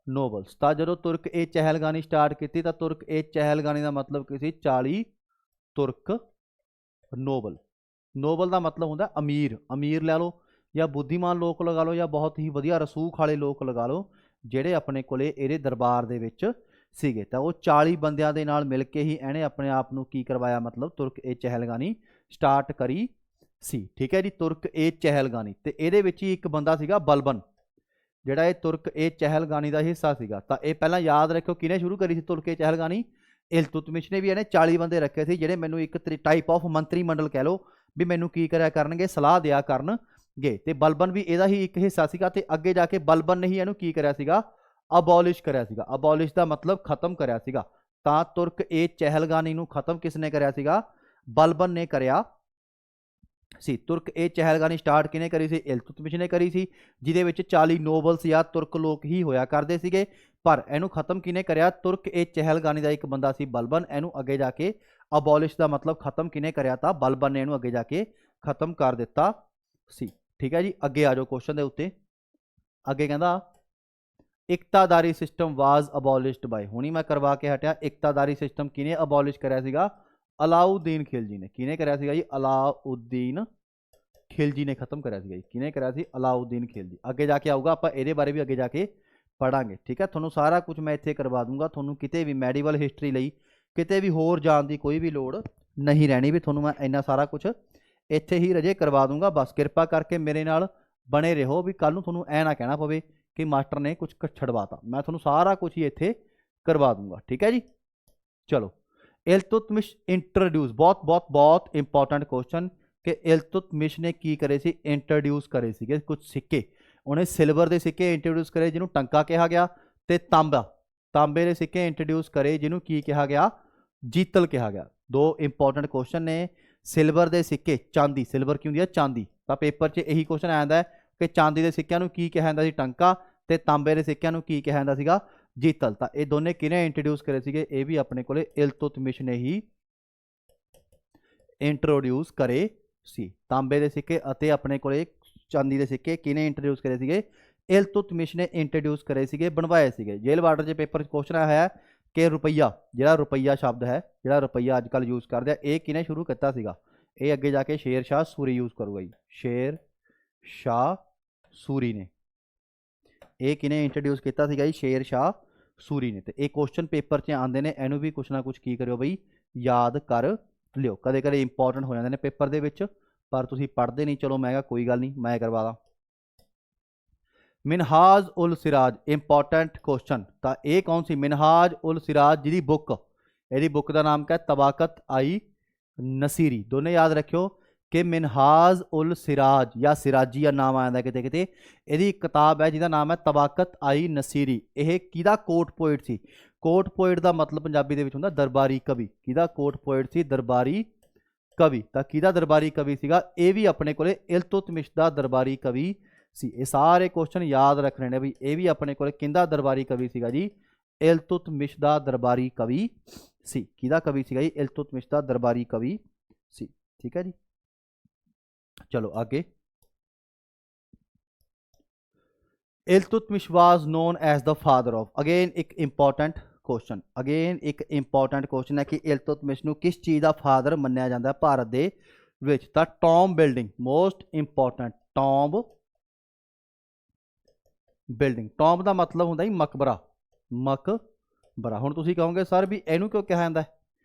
नोबल्स? तो जो तुर्क ए चहलगानी स्टार्ट की, तो तुर्क ए चहलगानी का मतलब की सी 40 तुर्क नोबल। नोबल का मतलब होंदा अमीर, अमीर लै लो या बुद्धिमान लोग लगा लो या बहुत ही वधिया रसूख वाले लोग लगा लो, ਜਿਹੜੇ ਆਪਣੇ ਕੋਲੇ ਇਹਦੇ ਦਰਬਾਰ ਦੇ ਵਿੱਚ ਸੀਗੇ। ਤਾਂ ਉਹ 40 ਬੰਦਿਆਂ ਦੇ ਨਾਲ ਮਿਲ ਕੇ ਹੀ ਇਹਨੇ ਆਪਣੇ ਆਪ ਨੂੰ ਕੀ ਕਰਵਾਇਆ, ਮਤਲਬ ਤੁਰਕ ਏ ਚਹਿਲਗਾਨੀ ਸਟਾਰਟ ਕਰੀ ਸੀ, ਠੀਕ ਹੈ ਜੀ। ਤੁਰਕ ਏ ਚਹਿਲਗਾਨੀ ਤੇ ਇਹਦੇ ਵਿੱਚ ਹੀ ਇੱਕ ਬੰਦਾ ਸੀਗਾ ਬਲਬਨ, ਜਿਹੜਾ ਇਹ ਤੁਰਕ ਏ ਚਹਿਲਗਾਨੀ ਦਾ ਹਿੱਸਾ ਸੀਗਾ। ਤਾਂ ਇਹ ਪਹਿਲਾਂ ਯਾਦ ਰੱਖਿਓ ਕਿਹਨੇ ਸ਼ੁਰੂ ਕਰੀ ਸੀ ਤੁਰਕ ਏ ਚਹਿਲਗਾਨੀ? इलतुतमिश ने भी इन्हें 40 बंदे रखे थे, ਜਿਹੜੇ ਮੈਨੂੰ ਇੱਕ टाइप ऑफ मंत्री मंडल कह लो भी मैनू की कराया करनगे, सलाह दिया करनगे। ते बलबन भी ਇਹਦਾ ही एक हिस्सा सीगा। ते अगे जाके बलबन ने ही ਇਹਨੂੰ की कराया सीगा? अबॉलिश कराया सीगा। अबॉलिश का मतलब खत्म कराया सीगा। ਤਾਂ ਤੁਰਕ ਏ ਚਹਿਲਗਾਨੀ ਨੂੰ खत्म किसने कराया सीगा? ਬਲਬਨ ਨੇ ਕਰਿਆ ਸੀ। ਤੁਰਕ ਇਹ ਚਹਿਲਗਾਨੀ ਸਟਾਰਟ ਕਿਹਨੇ ਕਰੀ ਸੀ? ਇਲਤੁਤਮਿਸ਼ ਨੇ ਕਰੀ ਸੀ, ਜਿਹਦੇ ਵਿੱਚ 40 ਨੋਬਲਸ ਜਾਂ ਤੁਰਕ ਲੋਕ ਹੀ ਹੋਇਆ ਕਰਦੇ ਸੀਗੇ। ਪਰ ਇਹਨੂੰ ਖਤਮ ਕਿਹਨੇ ਕਰਿਆ? ਤੁਰਕ ਇਹ ਚਹਿਲਗਾਨੀ ਦਾ ਇੱਕ ਬੰਦਾ ਸੀ ਬਲਬਨ। ਇਹਨੂੰ ਅੱਗੇ ਜਾ ਕੇ ਅਬੋਲਿਸ਼ ਦਾ ਮਤਲਬ ਖਤਮ ਕਿਹਨੇ ਕਰਿਆ? ਤਾਂ ਬਲਬਨ ਨੇ ਇਹਨੂੰ ਅੱਗੇ ਜਾ ਕੇ ਖਤਮ ਕਰ ਦਿੱਤਾ ਸੀ। ਠੀਕ ਹੈ ਜੀ, ਅੱਗੇ ਆ ਜਾਓ ਕੁਐਸਚਨ ਦੇ ਉੱਤੇ। ਅੱਗੇ ਕਹਿੰਦਾ ਇਕਤਾਦਾਰੀ ਸਿਸਟਮ ਵਾਜ਼ ਅਬੋਲਿਸ਼ਡ ਬਾਈ। ਹੁਣੀ ਮੈਂ ਕਰਵਾ ਕੇ ਹਟਿਆ। ਇਕਤਾਦਾਰੀ ਸਿਸਟਮ ਕਿਹਨੇ ਅਬੋਲਿਸ਼ ਕਰਿਆ ਸੀਗਾ? ਅਲਾਉਦੀਨ ਖਿਲਜੀ ਨੇ। ਕਿਹਨੇ ਕਰਿਆ ਸੀਗਾ ਜੀ? ਅਲਾਉਦੀਨ ਖਿਲਜੀ ਨੇ ਖਤਮ ਕਰਿਆ ਸੀਗਾ ਜੀ। ਕਿਹਨੇ ਕਰਿਆ ਸੀ? ਅਲਾਉਦੀਨ ਖਿਲਜੀ। ਅੱਗੇ ਜਾ ਕੇ ਆਊਗਾ, ਆਪਾਂ ਇਹਦੇ ਬਾਰੇ ਵੀ ਅੱਗੇ ਜਾ ਕੇ ਪੜਾਂਗੇ। ਠੀਕ ਹੈ, ਤੁਹਾਨੂੰ ਸਾਰਾ ਕੁਝ ਮੈਂ ਇੱਥੇ ਕਰਵਾ ਦੂੰਗਾ। ਤੁਹਾਨੂੰ ਕਿਤੇ ਵੀ ਮੈਡੀਵਲ ਹਿਸਟਰੀ ਲਈ ਕਿਤੇ ਵੀ ਹੋਰ ਜਾਣ ਦੀ ਕੋਈ ਵੀ ਲੋੜ ਨਹੀਂ ਰਹਿਣੀ ਵੀ ਤੁਹਾਨੂੰ ਮੈਂ ਇੰਨਾ ਸਾਰਾ ਕੁਝ ਇੱਥੇ ਹੀ ਰਜੇ ਕਰਵਾ ਦੂੰਗਾ। ਬਸ ਕਿਰਪਾ ਕਰਕੇ ਮੇਰੇ ਨਾਲ ਬਣੇ ਰਹੋ ਵੀ ਕੱਲ ਨੂੰ ਤੁਹਾਨੂੰ ਐ ਨਾ ਕਹਿਣਾ ਪਵੇ ਕਿ ਮਾਸਟਰ ਨੇ ਕੁਝ ਛੜਵਾਤਾ। ਮੈਂ ਤੁਹਾਨੂੰ ਸਾਰਾ ਕੁਝ ਹੀ ਇੱਥੇ ਕਰਵਾ ਦੂੰਗਾ। ਠੀਕ ਹੈ ਜੀ, ਚਲੋ। ਇਲਤੁਤਮਿਸ਼ ਇੰਟਰੋਡਿਊਸ, ਬਹੁਤ ਬਹੁਤ ਬਹੁਤ ਇੰਪੋਰਟੈਂਟ ਕੁਐਸਚਨ ਕਿ ਇਲਤੁਤਮਿਸ਼ ਨੇ ਕੀ ਕਰੇ ਸੀ? ਇੰਟਰੋਡਿਊਸ ਕਰੇ ਸੀਗੇ ਕੁਝ ਸਿੱਕੇ। ਉਹਨੇ ਸਿਲਵਰ ਦੇ ਸਿੱਕੇ ਇੰਟਰੋਡਿਊਸ ਕਰੇ ਜਿਹਨੂੰ ਟੰਕਾ ਕਿਹਾ ਗਿਆ, ਤੇ ਤਾਂਬੇ ਦੇ ਸਿੱਕੇ ਇੰਟਰੋਡਿਊਸ ਕਰੇ ਜਿਹਨੂੰ ਕੀ ਕਿਹਾ ਗਿਆ? ਜੀਤਲ ਕਿਹਾ ਗਿਆ। ਦੋ ਇੰਪੋਰਟੈਂਟ ਕੁਐਸਚਨ ਨੇ। ਸਿਲਵਰ ਦੇ ਸਿੱਕੇ, ਚਾਂਦੀ, ਸਿਲਵਰ ਕੀ ਹੁੰਦੀ ਹੈ? ਚਾਂਦੀ। ਤਾਂ ਪੇਪਰ 'ਚ ਇਹੀ ਕੁਐਸਚਨ ਆ ਜਾਂਦਾ ਕਿ ਚਾਂਦੀ ਦੇ ਸਿੱਕਿਆਂ ਨੂੰ ਕੀ ਕਿਹਾ ਜਾਂਦਾ ਸੀ? ਟੰਕਾ। ਤੇ ਤਾਂਬੇ ਦੇ ਸਿੱਕਿਆਂ ਨੂੰ ਕੀ ਕਿਹਾ ਜਾਂਦਾ ਸੀਗਾ? ਜੀਤਲ। ਤਾਂ ਇਹ ਦੋਨੇ ਕਿਹਨੇ ਇੰਟਰੋਡਿਊਸ ਕਰੇ ਸੀਗੇ? ਇਹ ਵੀ ਆਪਣੇ ਕੋਲੇ ਇਲਤੁਤਮਿਸ਼ ਨੇ ਹੀ ਇੰਟਰੋਡਿਊਸ ਕਰੇ ਸੀ। ਤਾਂਬੇ ਦੇ ਸਿੱਕੇ ਅਤੇ ਆਪਣੇ ਕੋਲੇ ਚਾਂਦੀ ਦੇ ਸਿੱਕੇ ਕਿਹਨੇ ਇੰਟਰੋਡਿਊਸ ਕਰੇ ਸੀਗੇ? ਇਲਤੁਤਮਿਸ਼ ਨੇ ਇੰਟਰੋਡਿਊਸ ਕਰੇ ਸੀਗੇ, ਬਣਵਾਏ ਸੀਗੇ। ਜੇਲ੍ਹ ਵਾਰਡਰ 'ਚ ਪੇਪਰ 'ਚ ਕੁਐਸਚਨ ਆਇਆ ਹੈ ਕਿ ਰੁਪਈਆ, ਜਿਹੜਾ ਰੁਪਈਆ ਸ਼ਬਦ ਹੈ, ਜਿਹੜਾ ਰੁਪਈਆ ਅੱਜ ਕੱਲ੍ਹ ਯੂਜ਼ ਕਰਦੇ ਆ, ਇਹ ਕਿਹਨੇ ਸ਼ੁਰੂ ਕੀਤਾ ਸੀਗਾ? ਇਹ ਅੱਗੇ ਜਾ ਕੇ ਸ਼ੇਰ ਸ਼ਾਹ ਸੂਰੀ ਯੂਜ਼ ਕਰੂਗਾ ਜੀ। ਸ਼ੇਰ ਸ਼ਾਹ ਸੂਰੀ ਨੇ। ਇਹ ਕਿਹਨੇ ਇੰਟਰੋਡਿਊਸ ਕੀਤਾ ਸੀਗਾ ਜੀ? ਸ਼ੇਰ ਸ਼ਾਹ ਸੂਰੀ ਨੇ। ਤੇ ਇਹ ਕੁਐਸਚਨ ਪੇਪਰ 'ਚ ਆਉਂਦੇ ਨੇ, ਇਹਨੂੰ ਵੀ ਕੁਛ ਨਾ ਕੁਛ ਕੀ ਕਰਿਓ ਬਈ, ਯਾਦ ਕਰ ਲਿਓ। ਕਦੇ ਕਦੇ ਇੰਪੋਰਟੈਂਟ ਹੋ ਜਾਂਦੇ ਨੇ ਪੇਪਰ ਦੇ ਵਿੱਚ, ਪਰ ਤੁਸੀਂ ਪੜ੍ਹਦੇ ਨਹੀਂ। ਚਲੋ ਮੈਂ ਕਿਹਾ ਕੋਈ ਗੱਲ ਨਹੀਂ, ਮੈਂ ਕਰਵਾ ਦਾਂ। ਮਿਨਹਾਜ ਉਲ ਸਿਰਾਜ, ਇੰਪੋਰਟੈਂਟ ਕੁਐਸਚਨ। ਤਾਂ ਇਹ ਕੌਣ ਸੀ? ਮਿਨਹਾਜ ਉਲ ਸਿਰਾਜ, ਜਿਹਦੀ ਬੁੱਕ, ਇਹਦੀ ਬੁੱਕ ਦਾ ਨਾਮ ਕਿਆ? ਤਬਾਕਤ ਆਈ ਨਸੀਰੀ। ਦੋਨੇ ਯਾਦ ਰੱਖਿਓ ਕਿ ਮਿਨਹਾਜ ਉਲ ਸਿਰਾਜ ਜਾਂ ਸਿਰਾਜੀਆ ਨਾਮ ਆ ਜਾਂਦਾ ਕਿਤੇ ਕਿਤੇ। ਇਹਦੀ ਇੱਕ ਕਿਤਾਬ ਹੈ ਜਿਹਦਾ ਨਾਮ ਹੈ ਤਬਾਕਤ ਆਈ ਨਸੀਰੀ। ਇਹ ਕਿਹਦਾ ਕੋਟ ਪੋਇਟ ਸੀ? ਕੋਟ ਪੋਇਟ ਦਾ ਮਤਲਬ ਪੰਜਾਬੀ ਦੇ ਵਿੱਚ ਹੁੰਦਾ ਦਰਬਾਰੀ ਕਵੀ। ਕਿਹਦਾ ਕੋਟ ਪੋਇਟ ਸੀ? ਦਰਬਾਰੀ ਕਵੀ। ਤਾਂ ਕਿਹਦਾ ਦਰਬਾਰੀ ਕਵੀ ਸੀਗਾ? ਇਹ ਵੀ ਆਪਣੇ ਕੋਲੇ ਇਲਤੁਤਮਿਸ਼ ਦਾ ਦਰਬਾਰੀ ਕਵੀ ਸੀ। ਇਹ ਸਾਰੇ ਕੁਐਸਚਨ ਯਾਦ ਰੱਖਣੇ ਨੇ ਵੀ ਇਹ ਵੀ ਆਪਣੇ ਕੋਲੇ ਕਿਹਦਾ ਦਰਬਾਰੀ ਕਵੀ ਸੀਗਾ ਜੀ? ਇਲਤੁਤਮਿਸ਼ ਦਾ ਦਰਬਾਰੀ ਕਵੀ ਸੀ। ਕਿਹਦਾ ਕਵੀ ਸੀਗਾ ਜੀ? ਇਲਤੁਤਮਿਸ਼ ਦਾ ਦਰਬਾਰੀ ਕਵੀ ਸੀ। ਠੀਕ ਹੈ ਜੀ, ਚਲੋ ਅੱਗੇ। Iltutmish was known as the father of. Again ਇੱਕ ਇੰਪੋਰਟੈਂਟ ਕੁਐਸਚਨ, ਅਗੇਨ ਇੱਕ ਇੰਪੋਰਟੈਂਟ ਕੁਐਸਚਨ ਹੈ ਕਿ ਇਲਤੁਤਮਿਸ਼ ਨੂੰ ਕਿਸ ਚੀਜ਼ ਦਾ ਫਾਦਰ ਮੰਨਿਆ ਜਾਂਦਾ ਭਾਰਤ ਦੇ ਵਿੱਚ? ਤਾਂ tomb building, most important, tomb building. Tomb ਦਾ ਮਤਲਬ ਹੁੰਦਾ ਜੀ ਮਕਬਰਾ, ਮਕਬਰਾ। ਹੁਣ ਤੁਸੀਂ ਕਹੋਗੇ ਸਰ ਵੀ ਇਹਨੂੰ ਕਿਉਂ ਕਿਹਾ ਜਾਂਦਾ ਹੈ?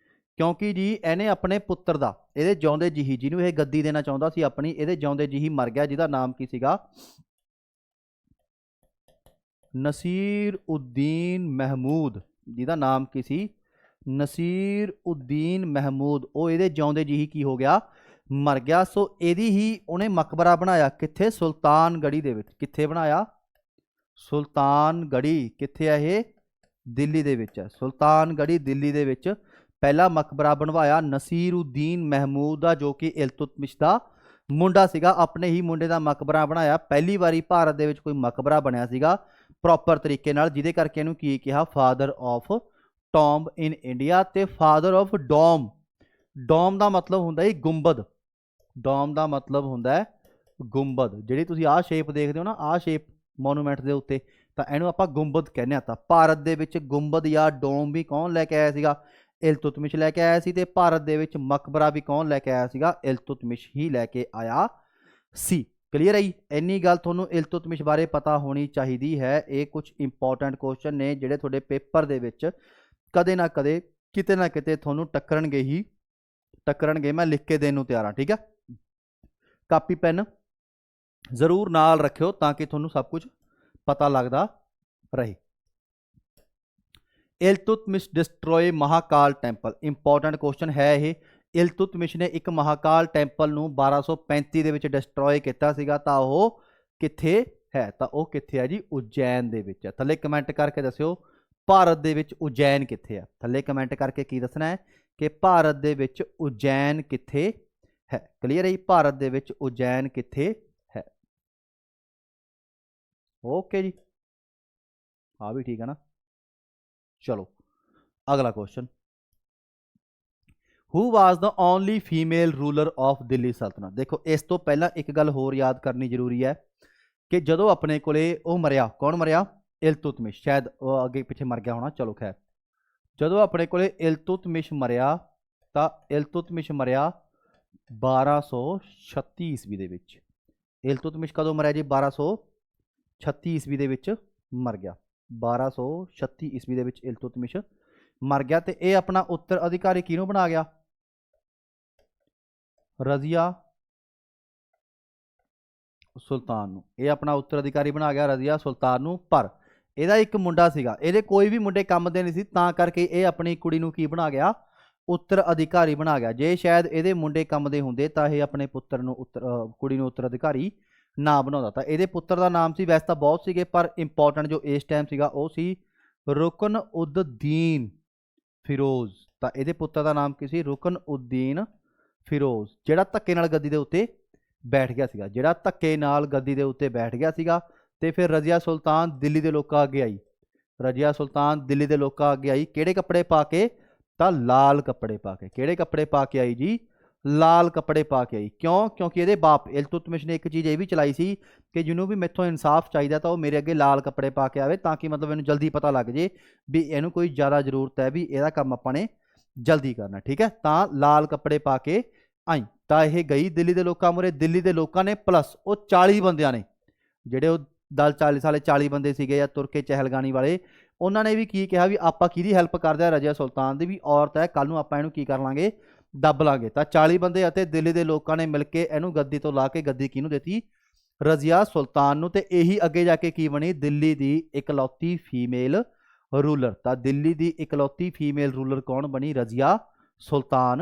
ਕਿਉਂਕਿ ਜੀ ਇਹਨੇ ਆਪਣੇ ਪੁੱਤਰ ਦਾ, ਇਹਦੇ ਜਿਉਂਦੇ ਜੀਹੀ, ਜਿਹਨੂੰ ਇਹ ਗੱਦੀ ਦੇਣਾ ਚਾਹੁੰਦਾ ਸੀ ਆਪਣੀ, ਇਹਦੇ ਜਿਉਂਦੇ ਜੀਹੀ ਮਰ ਗਿਆ, ਜਿਹਦਾ ਨਾਮ ਕੀ ਸੀਗਾ? ਨਸੀਰ ਉਦੀਨ ਮਹਿਮੂਦ। ਜਿਹਦਾ ਨਾਮ ਕੀ ਸੀ? ਨਸੀਰ ਉਦੀਨ ਮਹਿਮੂਦ। ਉਹ ਇਹਦੇ ਜਿਉਂਦੇ ਜੀਹੀ ਕੀ ਹੋ ਗਿਆ? ਮਰ ਗਿਆ। ਸੋ ਇਹਦੀ ਹੀ ਉਹਨੇ ਮਕਬਰਾ ਬਣਾਇਆ। ਕਿੱਥੇ? ਸੁਲਤਾਨਗੜੀ ਦੇ ਵਿੱਚ। ਕਿੱਥੇ ਬਣਾਇਆ? ਸੁਲਤਾਨਗੜੀ। ਕਿੱਥੇ ਹੈ ਇਹ? ਦਿੱਲੀ ਦੇ ਵਿੱਚ ਹੈ। ਸੁਲਤਾਨਗੜੀ ਦਿੱਲੀ ਦੇ ਵਿੱਚ ਪਹਿਲਾ ਮਕਬਰਾ ਬਣਵਾਇਆ ਨਸੀਰਉਦੀਨ ਮਹਿਮੂਦ ਦਾ, ਜੋ ਕਿ ਇਲਤੁਤਮਿਸ਼ ਦਾ ਮੁੰਡਾ ਸੀਗਾ। ਆਪਣੇ ਹੀ ਮੁੰਡੇ ਦਾ ਮਕਬਰਾ ਬਣਾਇਆ। ਪਹਿਲੀ ਵਾਰੀ ਭਾਰਤ ਦੇ ਵਿੱਚ ਕੋਈ ਮਕਬਰਾ ਬਣਿਆ ਸੀਗਾ ਪ੍ਰੋਪਰ ਤਰੀਕੇ ਨਾਲ, ਜਿਹਦੇ ਕਰਕੇ ਇਹਨੂੰ ਕੀ ਕਿਹਾ? Father of Tom in India. ਤੇ ਫਾਦਰ ਆਫ ਡੋਮ, ਡੋਮ ਦਾ ਮਤਲਬ ਹੁੰਦਾ ਹੈ ਗੁੰਬਦ। ਡੋਮ ਦਾ ਮਤਲਬ ਹੁੰਦਾ ਹੈ ਗੁੰਬਦ। ਜਿਹੜੀ ਤੁਸੀਂ ਆਹ ਸ਼ੇਪ ਦੇਖਦੇ ਹੋ ਨਾ, ਆਹ ਸ਼ੇਪ ਮੋਨੂਮੈਂਟ ਦੇ ਉੱਤੇ, ਤਾਂ ਇਹਨੂੰ ਆਪਾਂ ਗੁੰਬਦ ਕਹਿੰਦੇ ਆ। ਤਾਂ ਭਾਰਤ ਦੇ ਵਿੱਚ ਗੁੰਬਦ ਜਾਂ ਡੋਮ ਵੀ ਕੌਣ ਲੈ ਕੇ ਆਇਆ ਸੀਗਾ? ਇਲਤੁਤਮਿਸ਼ ਲੈ ਕੇ ਆਇਆ ਸੀ। ਤੇ ਭਾਰਤ ਦੇ ਵਿੱਚ ਮਕਬਰਾ ਵੀ ਕੌਣ ਲੈ ਕੇ ਆਇਆ ਸੀਗਾ? ਇਲਤੁਤਮਿਸ਼ ਹੀ ਲੈ ਕੇ ਆਇਆ ਸੀ। ਕਲੀਅਰ ਹੈ ਜੀ? ਇੰਨੀ ਗੱਲ ਤੁਹਾਨੂੰ ਇਲਤੁਤਮਿਸ਼ ਬਾਰੇ ਪਤਾ ਹੋਣੀ ਚਾਹੀਦੀ ਹੈ। ਇਹ ਕੁਝ ਇੰਪੋਰਟੈਂਟ ਕੁਐਸਚਨ ਨੇ ਜਿਹੜੇ ਤੁਹਾਡੇ ਪੇਪਰ ਦੇ ਵਿੱਚ ਕਦੇ ਨਾ ਕਦੇ, ਕਿਤੇ ਨਾ ਕਿਤੇ ਤੁਹਾਨੂੰ ਟੱਕਰਨਗੇ ਹੀ ਟੱਕਰਨਗੇ। ਮੈਂ ਲਿਖ ਕੇ ਦੇਣ ਨੂੰ ਤਿਆਰ ਹਾਂ। ਠੀਕ ਹੈ, ਕਾਪੀ ਪੈਨ ਜ਼ਰੂਰ ਨਾਲ ਰੱਖਿਓ ਤਾਂ ਕਿ ਤੁਹਾਨੂੰ ਸਭ ਕੁਝ ਪਤਾ ਲੱਗਦਾ ਰਹੇ। Iltutmish destroy Mahakal temple. Important question ਹੈ ਇਹ। ਇਲਤੁਤਮਿਸ਼ ਨੇ ਇੱਕ ਮਹਾਕਾਲ ਟੈਂਪਲ ਨੂੰ 1235 ਦੇ ਵਿੱਚ ਡਿਸਟਰੋਏ ਕੀਤਾ ਸੀਗਾ। ਤਾਂ ਉਹ ਕਿੱਥੇ ਹੈ? ਤਾਂ ਉਹ ਕਿੱਥੇ ਹੈ ਜੀ? ਉਜੈਨ ਦੇ ਵਿੱਚ ਹੈ। ਥੱਲੇ ਕਮੈਂਟ ਕਰਕੇ ਦੱਸਿਓ ਭਾਰਤ ਦੇ ਵਿੱਚ ਉਜੈਨ ਕਿੱਥੇ ਹੈ। ਥੱਲੇ ਕਮੈਂਟ ਕਰਕੇ ਕੀ ਦੱਸਣਾ ਹੈ कि भारत दे विच उज्जैन कित्थे है। क्लीयर है जी, भारत दे विच उज्जैन कित्थे है। ओके जी, हाँ भी ठीक है ना। चलो अगला question, who was the only female ruler of Delhi सल्तनत। देखो इस तो पहला एक गल होर याद करनी जरूरी है कि जदों अपने कोले वो मरिया, कौन मरिया, इलतुतमिश, शायद वो अगे पिछे मर गया होना, चलो खैर, जदों अपने कोले इलतुतमिश मरिया तो इलतुतमिश मरिया 1236 ईस्वी दे विच। इलतुतमिश कदों मरिया जी, 1236 ईस्वी दे विच मर गया। 1236 ईस्वी दे विच इलतुतमिश मर गया। तो यह अपना उत्तर अधिकारी किनू बना गया, रजिया सुल्तान नू। ये अपना उत्तराधिकारी बना गया रजिया सुल्तान नू। पर ਇਹਦਾ एक मुंडा सीगा, ਇਹਦੇ कोई भी मुंडे काम दे नहीं सी, तां करके ਇਹ अपनी कुड़ी नू की बना गया, उत्तराधिकारी बना गया। जे शायद ਇਹਦੇ मुंडे काम दे हुंदे तां ਇਹ अपने पुत्र नू कुड़ी नू उत्तराधिकारी ना बनाउंदा। तां ਇਹਦੇ पुत्र दा नाम सी, वैसे तां बहुत सीगे पर इंपॉर्टेंट जो इस टाइम सीगा ਉਹ सी रुकन उद दीन फिरोज। तां ਇਹਦੇ पुत्र दा नाम की सी, रुकन उद दीन फिरोज, ਜਿਹੜਾ ਧੱਕੇ ਨਾਲ ਗੱਦੀ ਦੇ ਉੱਤੇ बैठ गया सीगा, जिहड़ा धक्के नाल गद्दी दे उत्ते बैठ गया सीगा। ते फिर रजिया सुल्तान दिल्ली दे लोकां अगे आई, रजिया सुल्तान दिल्ली दे लोकां अगे आई, किहड़े कपड़े पा के, तां लाल कपड़े पा के। किहड़े कपड़े पा के आई जी, लाल कपड़े पा के आई। क्यों, क्योंकि इहदे बाप इलतुतमिश ने एक चीज़ ये भी चलाई सी कि जिन्हों भी मैथों इंसाफ चाहिए तो वह मेरे अगे लाल कपड़े पा के आवे, ताकि मतलब इन्हूं जल्दी पता लग जे भी इहनूं कोई ज़्यादा जरूरत है, भी इहदा काम आपां ने जल्दी करना। ठीक है, तां लाल कपड़े पा के आई। ਤਾਂ ਇਹ ਗਈ ਦਿੱਲੀ ਦੇ ਲੋਕਾਂ ਮੂਹਰੇ। ਦਿੱਲੀ ਦੇ ਲੋਕਾਂ ਨੇ ਪਲੱਸ ਉਹ 40 ਬੰਦਿਆਂ ਨੇ, ਜਿਹੜੇ ਉਹ ਦਲ 40 ਸਾਲੇ 40 ਬੰਦੇ ਸੀਗੇ ਜਾਂ ਤੁਰ ਕੇ ਚਹਿਲਗਾਨੀ ਵਾਲੇ, ਉਹਨਾਂ ਨੇ ਵੀ ਕੀ ਕਿਹਾ ਵੀ ਆਪਾਂ ਕਿਹਦੀ ਹੈਲਪ ਕਰਦੇ ਆ, ਰਜੀਆ ਸੁਲਤਾਨ ਦੀ। ਵੀ ਔਰਤ ਹੈ, ਕੱਲ ਨੂੰ ਆਪਾਂ ਇਹਨੂੰ ਕੀ ਕਰ ਲਾਂਗੇ, ਦੱਬ ਲਾਂਗੇ। ਤਾਂ 40 ਬੰਦੇ ਅਤੇ ਦਿੱਲੀ ਦੇ ਲੋਕਾਂ ਨੇ ਮਿਲ ਕੇ ਇਹਨੂੰ ਗੱਦੀ ਤੋਂ ਲਾ ਕੇ ਗੱਦੀ ਕਿਹਨੂੰ ਦਿੱਤੀ, ਰਜ਼ੀਆ ਸੁਲਤਾਨ ਨੂੰ। ਤੇ ਇਹੀ ਅੱਗੇ ਜਾ ਕੇ ਕੀ ਬਣੀ, ਦਿੱਲੀ ਦੀ ਇਕਲੌਤੀ ਫੀਮੇਲ रूलर। तो दिल्ली की इकलौती फीमेल रूलर कौन बनी, रजिया सुल्तान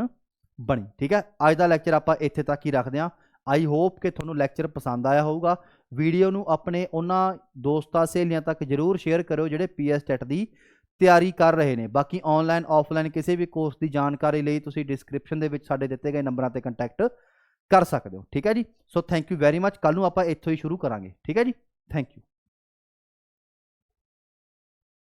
बनी। ठीक है, अज का लैक्चर आप इत्थे तक ही रखते हैं। आई होप कि थोड़ा लैक्चर पसंद आया होगा। वीडियो नू अपने उन्होंने दोस्तों सहेलियों तक जरूर शेयर करो जोड़े PS टेट की तैयारी कर रहे हैं। बाकी ऑनलाइन ऑफलाइन किसी भी कोर्स की जानकारी लिए तुसी डिस्क्रिप्शन के साडे दिते गए नंबरों पर कंटैक्ट कर सकते हो। ठीक है जी, so thank you very much. कल नू आपां इत्थों ही शुरू करांगे। ठीक है जी, थैंक यू।